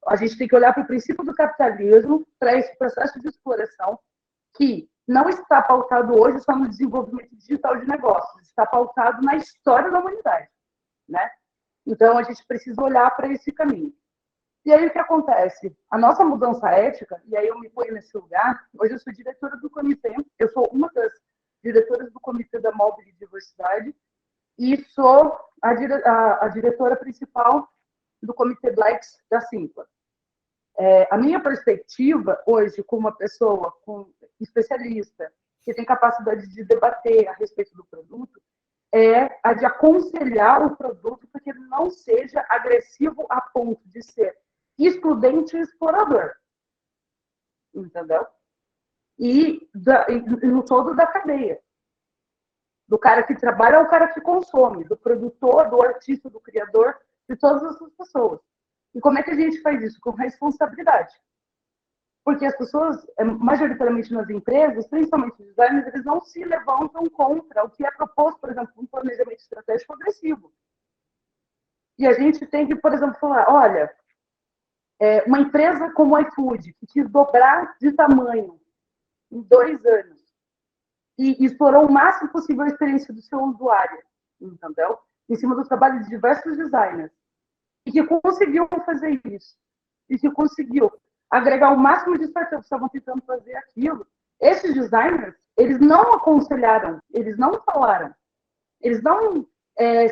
A gente tem que olhar para o princípio do capitalismo, para esse processo de exploração, que não está pautado hoje só no desenvolvimento digital de negócios, está pautado na história da humanidade, né? Então, a gente precisa olhar para esse caminho. E aí, o que acontece? A nossa mudança ética, e aí eu me ponho nesse lugar, hoje eu sou diretora do comitê, eu sou uma das diretoras do Comitê da Mobile Diversidade e sou a diretora principal do Comitê Blacks da Simpla. A minha perspectiva hoje, como uma pessoa especialista, que tem capacidade de debater a respeito do produto, é a de aconselhar o produto para que ele não seja agressivo a ponto de ser excludente e explorador. Entendeu? E no todo da cadeia. Do cara que trabalha ao cara que consome, do produtor, do artista, do criador, de todas essas pessoas. E como é que a gente faz isso? Com responsabilidade. Porque as pessoas, majoritariamente nas empresas, principalmente os designers, eles não se levantam contra o que é proposto, por exemplo, um planejamento estratégico agressivo. E a gente tem que, por exemplo, falar, olha, uma empresa como o iFood, que quis dobrar de tamanho em 2 anos e explorou o máximo possível a experiência do seu usuário, entendeu? Em cima do trabalho de diversos designers. E que conseguiu fazer isso. E que conseguiu agregar o máximo de startups que estavam tentando fazer aquilo. Esses designers, eles não aconselharam, eles não falaram, eles não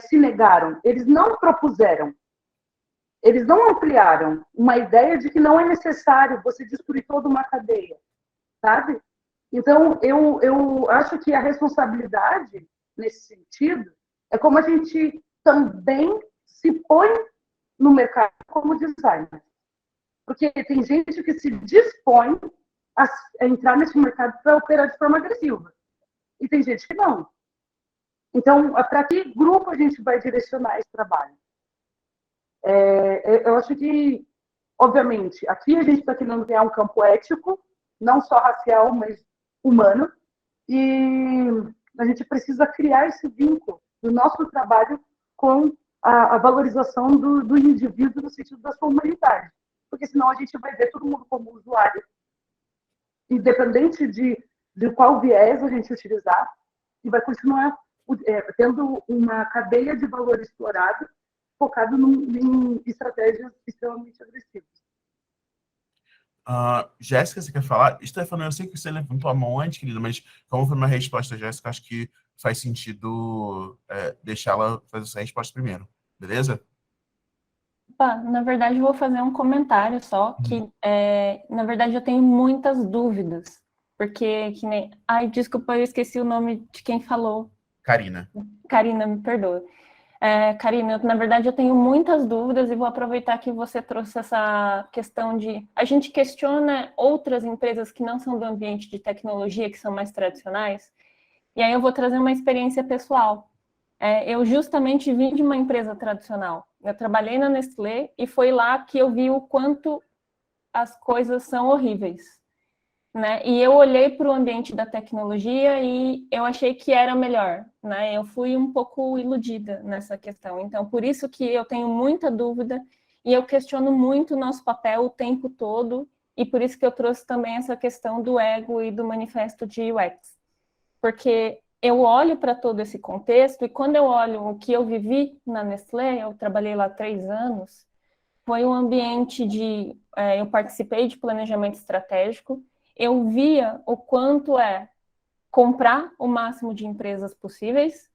se negaram, eles não propuseram, eles não ampliaram uma ideia de que não é necessário você destruir toda uma cadeia, sabe? Então, eu acho que a responsabilidade, nesse sentido, é como a gente também se põe no mercado como designer. Porque tem gente que se dispõe a entrar nesse mercado para operar de forma agressiva. E tem gente que não. Então, para que grupo a gente vai direcionar esse trabalho? Eu acho que, obviamente, aqui a gente está querendo criar um campo ético, não só racial, mas humano, e a gente precisa criar esse vínculo do nosso trabalho com a valorização do indivíduo no sentido da sua humanidade. Porque senão a gente vai ver todo mundo como usuário, independente de qual viés a gente utilizar, e vai continuar tendo uma cadeia de valor explorado focado em estratégias extremamente agressivas. Jéssica, você quer falar? Stefano, eu sei que você levantou a mão antes, querida, mas como foi uma resposta, Jéssica, acho que faz sentido deixá-la fazer essa resposta primeiro. Beleza? Na verdade, eu vou fazer um comentário só, que, na verdade, eu tenho muitas dúvidas, porque, que nem... Ai, desculpa, eu esqueci o nome de quem falou. Karina. Karina, me perdoa. Karina, na verdade, eu tenho muitas dúvidas e vou aproveitar que você trouxe essa questão de... A gente questiona outras empresas que não são do ambiente de tecnologia, que são mais tradicionais, e aí eu vou trazer uma experiência pessoal. Eu justamente vim de uma empresa tradicional. Eu trabalhei na Nestlé e foi lá que eu vi o quanto as coisas são horríveis, né? E eu olhei para o ambiente da tecnologia e eu achei que era melhor, né? Eu fui um pouco iludida nessa questão. Então, por isso que eu tenho muita dúvida e eu questiono muito o nosso papel o tempo todo, e por isso que eu trouxe também essa questão do ego e do manifesto de UX. Porque eu olho para todo esse contexto, e quando eu olho o que eu vivi na Nestlé, eu trabalhei lá 3 anos, foi um ambiente de... eu participei de planejamento estratégico, eu via o quanto comprar o máximo de empresas possíveis,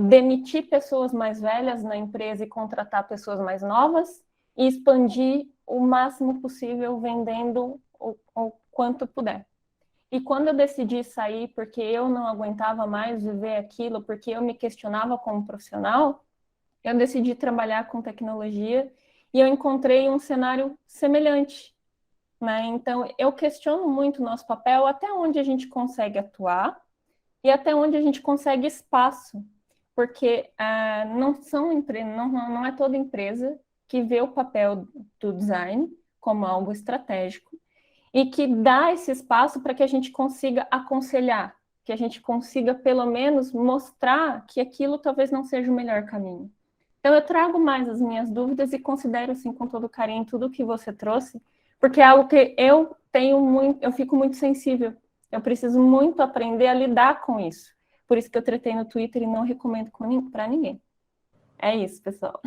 demitir pessoas mais velhas na empresa e contratar pessoas mais novas e expandir o máximo possível vendendo o quanto puder. E quando eu decidi sair porque eu não aguentava mais viver aquilo, porque eu me questionava como profissional, eu decidi trabalhar com tecnologia e eu encontrei um cenário semelhante, né? Então, eu questiono muito o nosso papel, até onde a gente consegue atuar e até onde a gente consegue espaço, porque não é toda empresa que vê o papel do design como algo estratégico e que dá esse espaço para que a gente consiga aconselhar, que a gente consiga, pelo menos, mostrar que aquilo talvez não seja o melhor caminho. Então, eu trago mais as minhas dúvidas e considero, assim, com todo carinho, tudo que você trouxe, porque é algo que eu fico muito sensível. Eu preciso muito aprender a lidar com isso. Por isso que eu tretei no Twitter e não recomendo para ninguém. É isso, pessoal.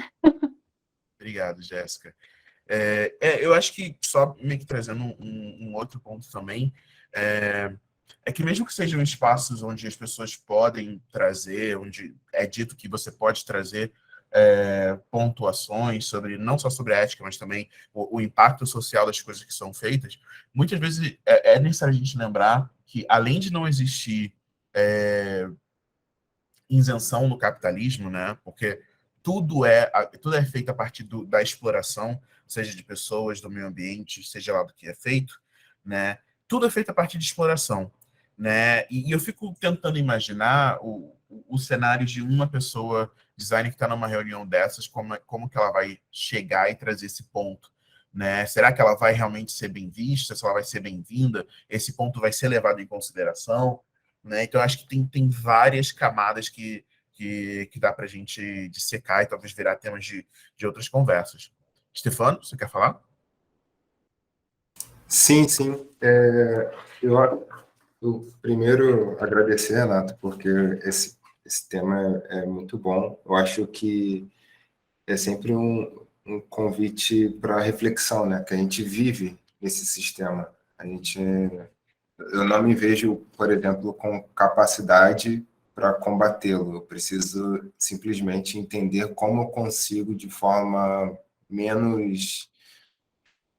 Obrigado, Jéssica. Eu acho que, só meio que trazendo um outro ponto também, é que mesmo que sejam espaços onde as pessoas podem trazer, onde é dito que você pode trazer pontuações sobre, não só sobre a ética, mas também o impacto social das coisas que são feitas, muitas vezes é necessário a gente lembrar que, além de não existir isenção no capitalismo, né? Porque tudo é feito a partir da exploração, seja de pessoas, do meio ambiente, seja lá do que é feito, né? Tudo é feito a partir de exploração, né? E eu fico tentando imaginar o cenário de uma pessoa designer que está numa reunião dessas, como que ela vai chegar e trazer esse ponto, né? Será que ela vai realmente ser bem vista? Se ela vai ser bem-vinda? Esse ponto vai ser levado em consideração? Né? Então, acho que tem várias camadas que dá para a gente dissecar e talvez virar temas de outras conversas. Stefano, você quer falar? Sim, sim. Eu primeiro agradecer, Renato, porque esse tema é muito bom. Eu acho que é sempre um convite para reflexão, né? Que a gente vive nesse sistema. Eu não me vejo, por exemplo, com capacidade para combatê-lo. Eu preciso simplesmente entender como eu consigo, de forma menos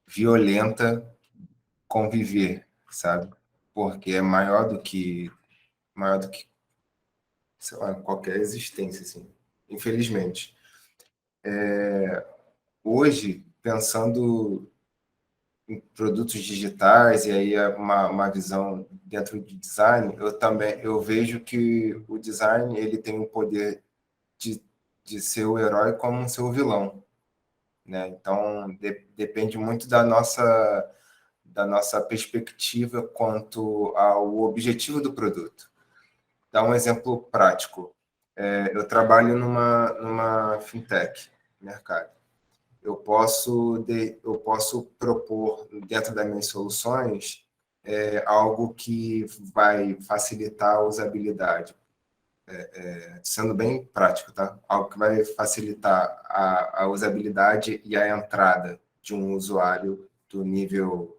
violenta, conviver, sabe? Porque é maior do que, sei lá, qualquer existência, assim. Infelizmente. Hoje, pensando em produtos digitais e aí uma visão dentro de design, eu vejo que o design ele tem o poder de ser o herói como ser o vilão, né? Então depende muito da nossa perspectiva quanto ao objetivo do produto. Dá um exemplo prático. Eu trabalho numa fintech, mercado. Eu posso propor, dentro das minhas soluções, algo que vai facilitar a usabilidade. Sendo bem prático, tá? Algo que vai facilitar a usabilidade e a entrada de um usuário do nível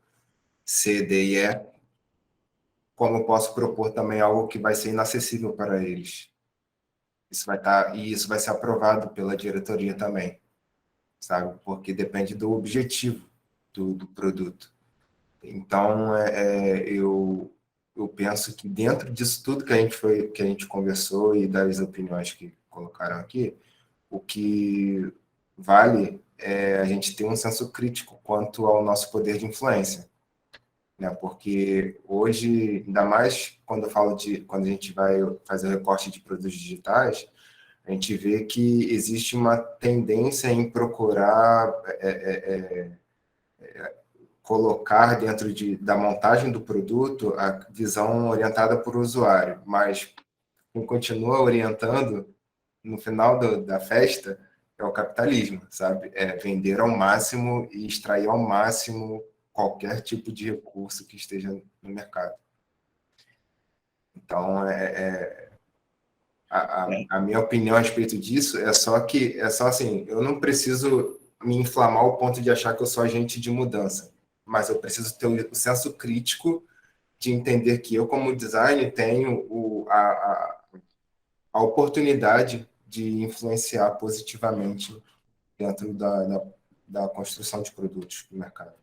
C, D e E, como eu posso propor também algo que vai ser inacessível para eles. Isso vai ser aprovado pela diretoria também, sabe? Porque depende do objetivo do produto. Então, eu penso que dentro disso tudo que a gente conversou e das opiniões que colocaram aqui, o que vale é a gente ter um senso crítico quanto ao nosso poder de influência, né? Porque hoje, ainda mais quando quando a gente vai fazer o recorte de produtos digitais, a gente vê que existe uma tendência em procurar colocar dentro da montagem do produto a visão orientada por usuário, mas quem continua orientando no final da festa é o capitalismo, sabe? É vender ao máximo e extrair ao máximo qualquer tipo de recurso que esteja no mercado. Então, a minha opinião a respeito disso é só assim, eu não preciso me inflamar ao ponto de achar que eu sou agente de mudança, mas eu preciso ter o senso crítico de entender que eu, como designer, tenho a oportunidade de influenciar positivamente dentro da construção de produtos no mercado.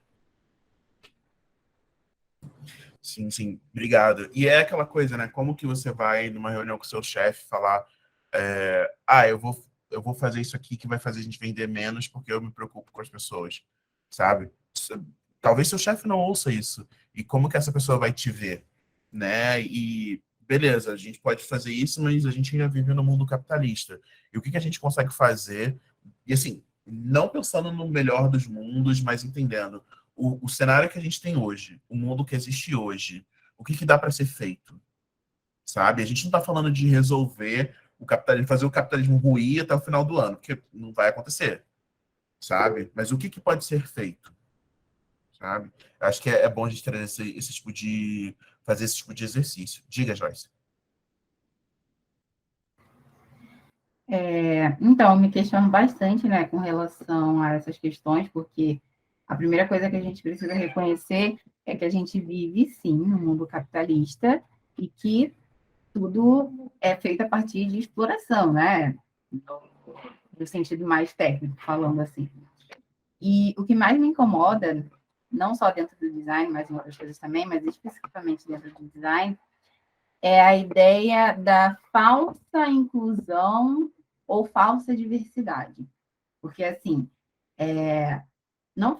Sim, sim, obrigado. E é aquela coisa, né? Como que você vai numa reunião com o seu chefe falar, eu vou fazer isso aqui que vai fazer a gente vender menos porque eu me preocupo com as pessoas, sabe? Talvez seu chefe não ouça isso. E como que essa pessoa vai te ver, né? E beleza, a gente pode fazer isso, mas a gente ainda vive no mundo capitalista. E o que que a gente consegue fazer? E assim, não pensando no melhor dos mundos, mas entendendo o cenário que a gente tem hoje, o mundo que existe hoje, o que que dá para ser feito, sabe? A gente não está falando de resolver o capitalismo, fazer o capitalismo ruir até o final do ano, porque não vai acontecer, sabe? Mas o que que pode ser feito, sabe? Acho que é bom a gente trazer esse tipo de fazer esse tipo de exercício. Diga, Joyce. Então, eu me questiono bastante, né, com relação a essas questões, porque a primeira coisa que a gente precisa reconhecer é que a gente vive, sim, no mundo capitalista e que tudo é feito a partir de exploração, né? No sentido mais técnico, falando assim. E o que mais me incomoda, não só dentro do design, mas em outras coisas também, mas especificamente dentro do design, é a ideia da falsa inclusão ou falsa diversidade. Porque, assim, não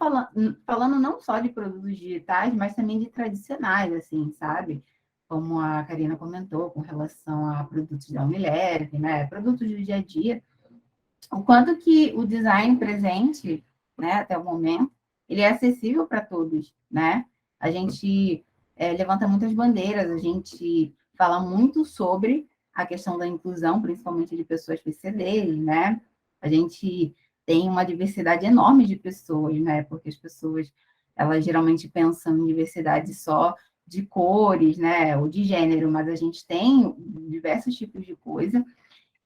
falando não só de produtos digitais, mas também de tradicionais, assim, sabe? Como a Karina comentou, com relação a produtos da Unilever, né? Produtos do dia a dia. O quanto que o design presente, né, até o momento, ele é acessível para todos, né? A gente levanta muitas bandeiras, a gente fala muito sobre a questão da inclusão, principalmente de pessoas PCDs, né? A gente tem uma diversidade enorme de pessoas, né? Porque as pessoas, elas geralmente pensam em diversidade só de cores, né? Ou de gênero, mas a gente tem diversos tipos de coisa.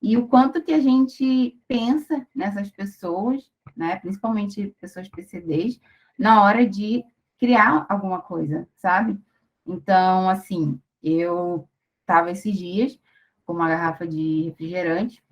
E o quanto que a gente pensa nessas pessoas, né? Principalmente pessoas PCDs, na hora de criar alguma coisa, sabe? Então, assim, eu estava esses dias com uma garrafa de refrigerante,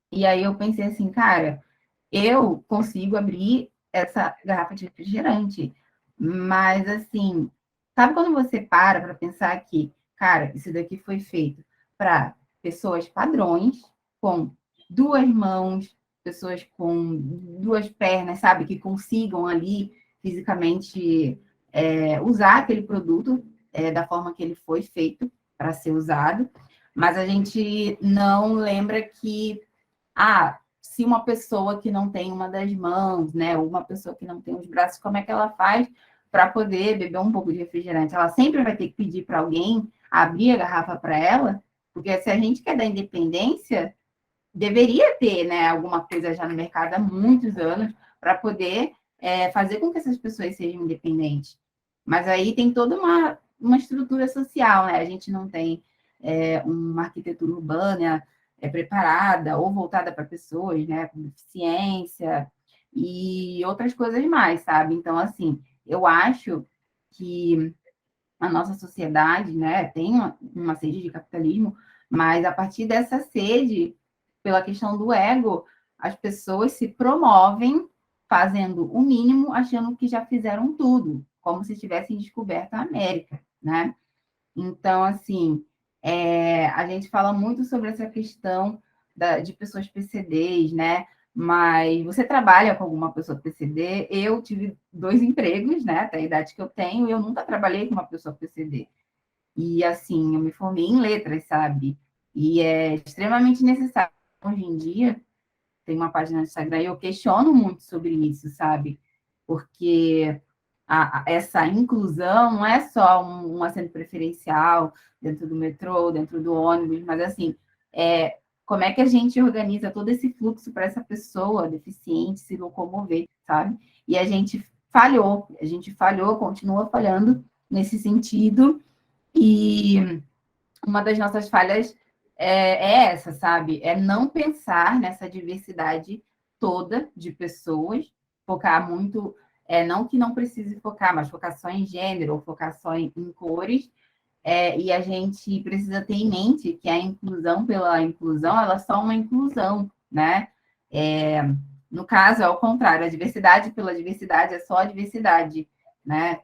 e aí eu pensei assim, cara, eu consigo abrir essa garrafa de refrigerante, mas assim, sabe quando você para pensar que, cara, isso daqui foi feito para pessoas padrões, com duas mãos, pessoas com duas pernas, sabe, que consigam ali fisicamente usar aquele produto da forma que ele foi feito para ser usado, mas a gente não lembra que se uma pessoa que não tem uma das mãos, né, ou uma pessoa que não tem os braços, como é que ela faz para poder beber um pouco de refrigerante? Ela sempre vai ter que pedir para alguém abrir a garrafa para ela, porque se a gente quer dar independência, deveria ter, né, alguma coisa já no mercado há muitos anos para poder fazer com que essas pessoas sejam independentes. Mas aí tem toda uma estrutura social, né? A gente não tem uma arquitetura urbana preparada ou voltada para pessoas, né, com deficiência e outras coisas mais, sabe? Então, assim, eu acho que a nossa sociedade, né, tem uma sede de capitalismo, mas a partir dessa sede, pela questão do ego, as pessoas se promovem fazendo o mínimo, achando que já fizeram tudo, como se tivessem descoberto a América, né? Então, assim, a gente fala muito sobre essa questão de pessoas PCDs, né? Mas você trabalha com alguma pessoa PCD? Eu tive 2 empregos, né? Até a idade que eu tenho, e eu nunca trabalhei com uma pessoa PCD. E, assim, eu me formei em letras, sabe? E é extremamente necessário. Hoje em dia, tem uma página no Instagram e eu questiono muito sobre isso, sabe? Porque essa inclusão não é só um assento preferencial dentro do metrô, dentro do ônibus, mas assim, como é que a gente organiza todo esse fluxo para essa pessoa deficiente se locomover, sabe? E a gente falhou, continua falhando nesse sentido, e uma das nossas falhas essa, sabe? É não pensar nessa diversidade toda de pessoas, focar muito, não que não precise focar, mas focar só em gênero, ou focar só em cores, E a gente precisa ter em mente que a inclusão pela inclusão, ela é só uma inclusão, né? No caso, é ao contrário, a diversidade pela diversidade é só a diversidade, né?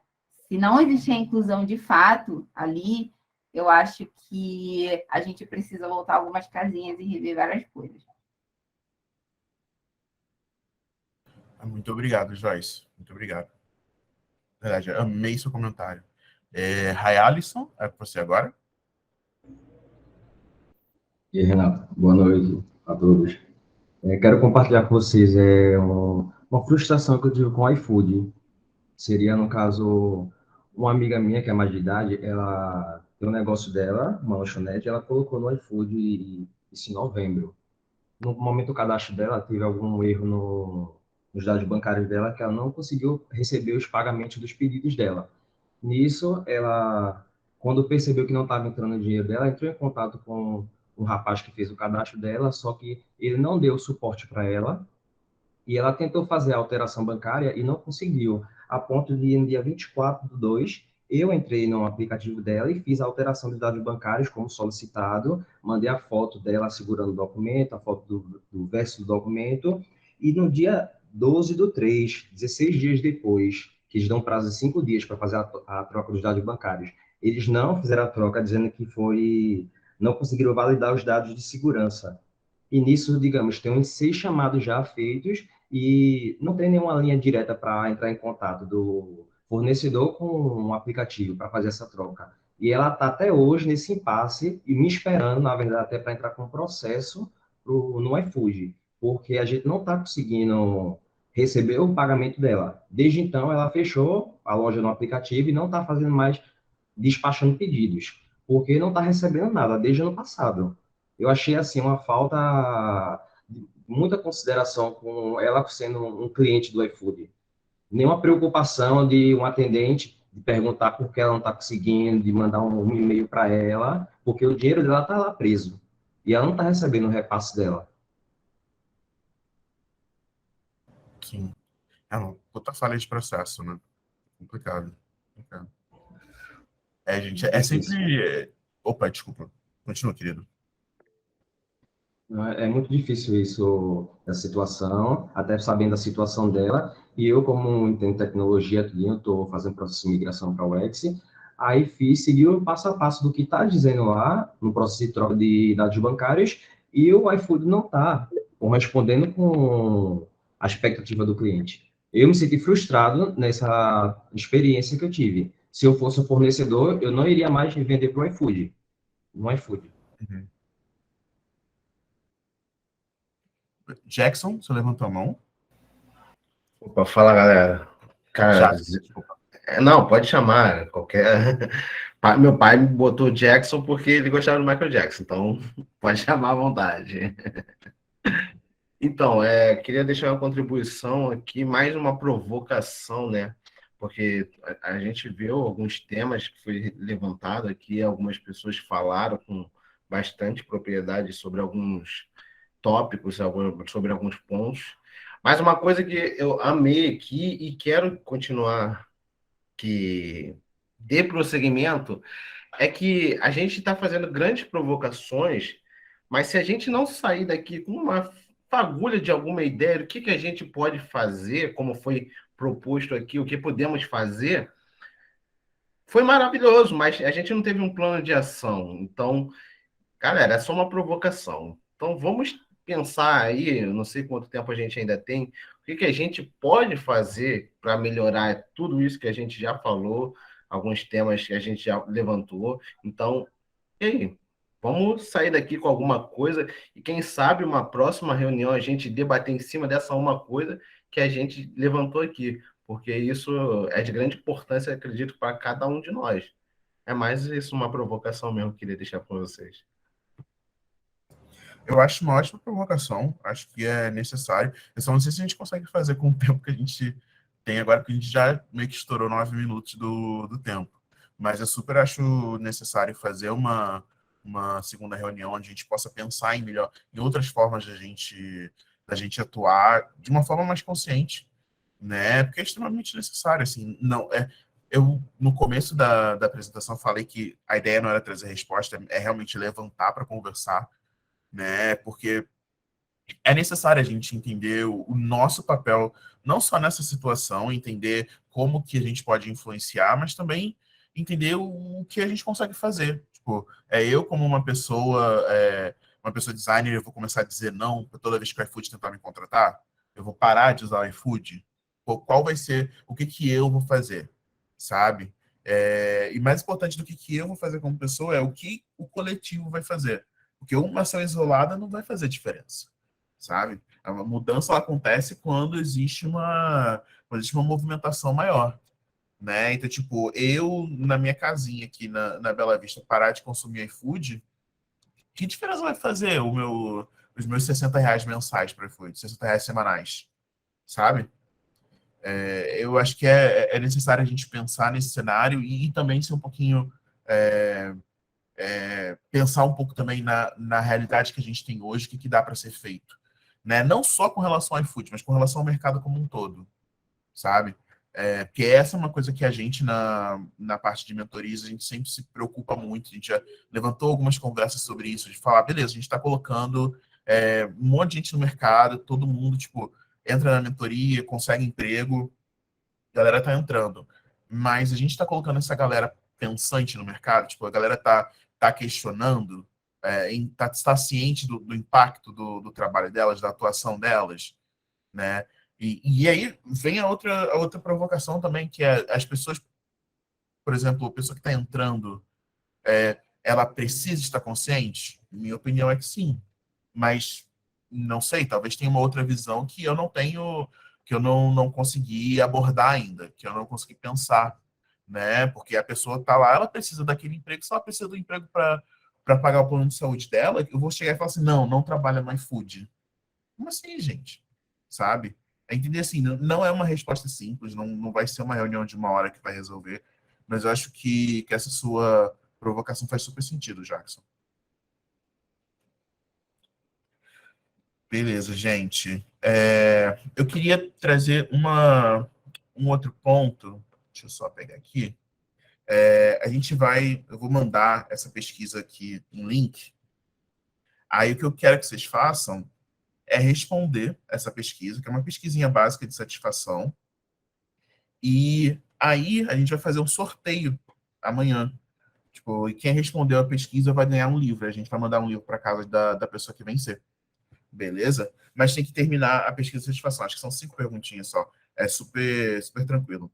Se não existir a inclusão de fato ali, eu acho que a gente precisa voltar algumas casinhas e rever várias coisas. Muito obrigado, Joyce. Muito obrigado. Na verdade, amei seu comentário. Rayalisson, é para você agora? E aí, Renato, boa noite a todos. Quero compartilhar com vocês uma frustração que eu tive com o iFood. Seria, no caso, uma amiga minha, que é mais de idade, ela tem um negócio dela, uma lanchonete, ela colocou no iFood isso em novembro. No momento do cadastro dela, teve algum erro nos dados bancários dela, que ela não conseguiu receber os pagamentos dos pedidos dela. Nisso, ela, quando percebeu que não estava entrando dinheiro dela, entrou em contato com o rapaz que fez o cadastro dela, só que ele não deu suporte para ela, e ela tentou fazer a alteração bancária e não conseguiu, a ponto de, no dia 24/2, eu entrei no aplicativo dela e fiz a alteração dos dados bancários como solicitado, mandei a foto dela segurando o documento, a foto do verso do documento, e no dia 12/3, 16 dias depois, que eles dão prazo de 5 dias para fazer a troca dos dados bancários, eles não fizeram a troca, dizendo que não conseguiram validar os dados de segurança. E nisso, digamos, tem uns 6 chamados já feitos e não tem nenhuma linha direta para entrar em contato do fornecedor com um aplicativo para fazer essa troca. E ela está até hoje nesse impasse e me esperando, na verdade, até para entrar com um processo no iFood, porque a gente não está conseguindo receber o pagamento dela. Desde então, ela fechou a loja no aplicativo e não está fazendo mais despachando pedidos, porque não está recebendo nada desde o ano passado. Eu achei assim uma falta de muita consideração com ela sendo um cliente do iFood. Nenhuma preocupação de um atendente de perguntar por que ela não está conseguindo, de mandar um e-mail para ela, porque o dinheiro dela está lá preso e ela não está recebendo o repasse dela. Sim. Não, puta falha de processo, né? Complicado. Gente, é sempre... Opa, desculpa. Continua, querido. É muito difícil isso, essa situação, até sabendo a situação dela. E eu, como entendo tecnologia, estou fazendo processo de migração para o Wix, aí segui o passo a passo do que está dizendo lá, no processo de troca de dados bancários, e o iFood não está correspondendo com a expectativa do cliente. Eu me senti frustrado nessa experiência que eu tive. Se eu fosse um fornecedor, eu não iria mais vender para o iFood, no iFood. Uhum. Jackson, você levantou a mão? Opa, fala, galera. Cara, Desculpa. não, pode chamar qualquer. Meu pai me botou Jackson porque ele gostava do Michael Jackson, então pode chamar à vontade. Então, queria deixar uma contribuição aqui, mais uma provocação, né? Porque a gente viu alguns temas que foi levantado aqui, algumas pessoas falaram com bastante propriedade sobre alguns tópicos, sobre alguns pontos. Mas uma coisa que eu amei aqui e quero continuar que dê prosseguimento é que a gente está fazendo grandes provocações, mas se a gente não sair daqui com uma fagulha de alguma ideia do que a gente pode fazer, como foi proposto aqui, o que podemos fazer, foi maravilhoso, mas a gente não teve um plano de ação. Então, galera, é só uma provocação. Então, vamos pensar aí, eu não sei quanto tempo a gente ainda tem, o que a gente pode fazer para melhorar tudo isso que a gente já falou, alguns temas que a gente já levantou. Então, e aí? Vamos sair daqui com alguma coisa e, quem sabe, uma próxima reunião a gente debater em cima dessa uma coisa que a gente levantou aqui, porque isso é de grande importância, acredito, para cada um de nós. É mais isso, uma provocação mesmo que eu queria deixar para vocês. Eu acho uma ótima provocação, acho que é necessário. Eu só não sei se a gente consegue fazer com o tempo que a gente tem agora, porque a gente já meio que estourou 9 minutos do tempo. Mas eu super acho necessário fazer uma segunda reunião onde a gente possa pensar em outras formas da gente atuar de uma forma mais consciente, né? Porque é extremamente necessário, assim, não eu, no começo da apresentação, falei que a ideia não era trazer resposta, é realmente levantar para conversar, né? Porque é necessário a gente entender o nosso papel, não só nessa situação, entender como que a gente pode influenciar, mas também entender o que a gente consegue fazer. Tipo, eu como uma pessoa designer, eu vou começar a dizer não toda vez que o iFood tentar me contratar? Eu vou parar de usar o iFood? Pô, qual vai ser, o que que eu vou fazer, sabe? E mais importante do que eu vou fazer como pessoa é o que o coletivo vai fazer. Porque uma ação isolada não vai fazer diferença, sabe? A mudança ela acontece quando existe uma movimentação maior, né? Então, tipo, eu na minha casinha aqui na Bela Vista parar de consumir iFood, que diferença vai fazer os meus R$ 60 mensais para iFood, R$ 60 semanais, sabe? Eu acho que é necessário a gente pensar nesse cenário e também ser um pouquinho é, pensar um pouco também na realidade que a gente tem hoje, o que dá para ser feito, né? Não só com relação ao iFood, mas com relação ao mercado como um todo, sabe? Porque essa é uma coisa que a gente, na parte de mentorias, a gente sempre se preocupa muito. A gente já levantou algumas conversas sobre isso, de falar, beleza, a gente está colocando um monte de gente no mercado, todo mundo, tipo, entra na mentoria, consegue emprego, a galera tá entrando. Mas a gente está colocando essa galera pensante no mercado, tipo, a galera tá questionando, tá ciente do impacto do trabalho delas, da atuação delas, né? E aí vem a outra provocação também, que é as pessoas, por exemplo, a pessoa que está entrando, ela precisa estar consciente? Minha opinião é que sim, mas não sei, talvez tenha uma outra visão que eu não tenho, que eu não consegui abordar ainda, que eu não consegui pensar, né? Porque a pessoa está lá, ela precisa daquele emprego, se ela precisa do emprego para pagar o plano de saúde dela, eu vou chegar e falar assim, não trabalha no iFood. Como assim, gente? Sabe? É entender assim, não é uma resposta simples, não vai ser uma reunião de uma hora que vai resolver, mas eu acho que essa sua provocação faz super sentido, Jackson. Beleza, gente. Eu queria trazer um outro ponto. Deixa eu só pegar aqui. Eu vou mandar essa pesquisa aqui, um link. Aí o que eu quero que vocês façam é responder essa pesquisa, que é uma pesquisinha básica de satisfação. E aí a gente vai fazer um sorteio amanhã. Tipo, e quem respondeu a pesquisa vai ganhar um livro. A gente vai mandar um livro para casa da pessoa que vencer. Beleza? Mas tem que terminar a pesquisa de satisfação. Acho que são 5 perguntinhas só. É super, super tranquilo.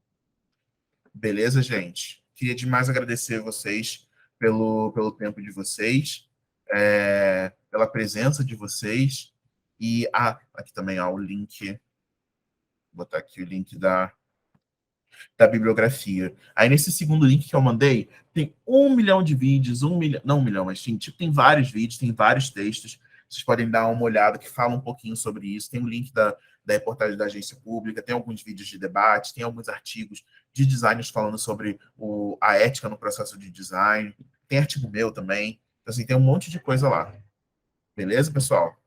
Beleza, gente? Queria demais agradecer vocês pelo tempo de vocês, pela presença de vocês. E aqui também, ó, o link. Vou botar aqui o link da bibliografia. Aí nesse segundo link que eu mandei, tem 1 milhão de vídeos, 1 milhão, não 1 milhão, mas tipo, tem vários vídeos, tem vários textos. Vocês podem dar uma olhada que fala um pouquinho sobre isso. Tem o link da reportagem da agência pública, tem alguns vídeos de debate, tem alguns artigos de designers falando sobre a ética no processo de design. Tem artigo meu também. Então, assim, tem um monte de coisa lá. Beleza, pessoal?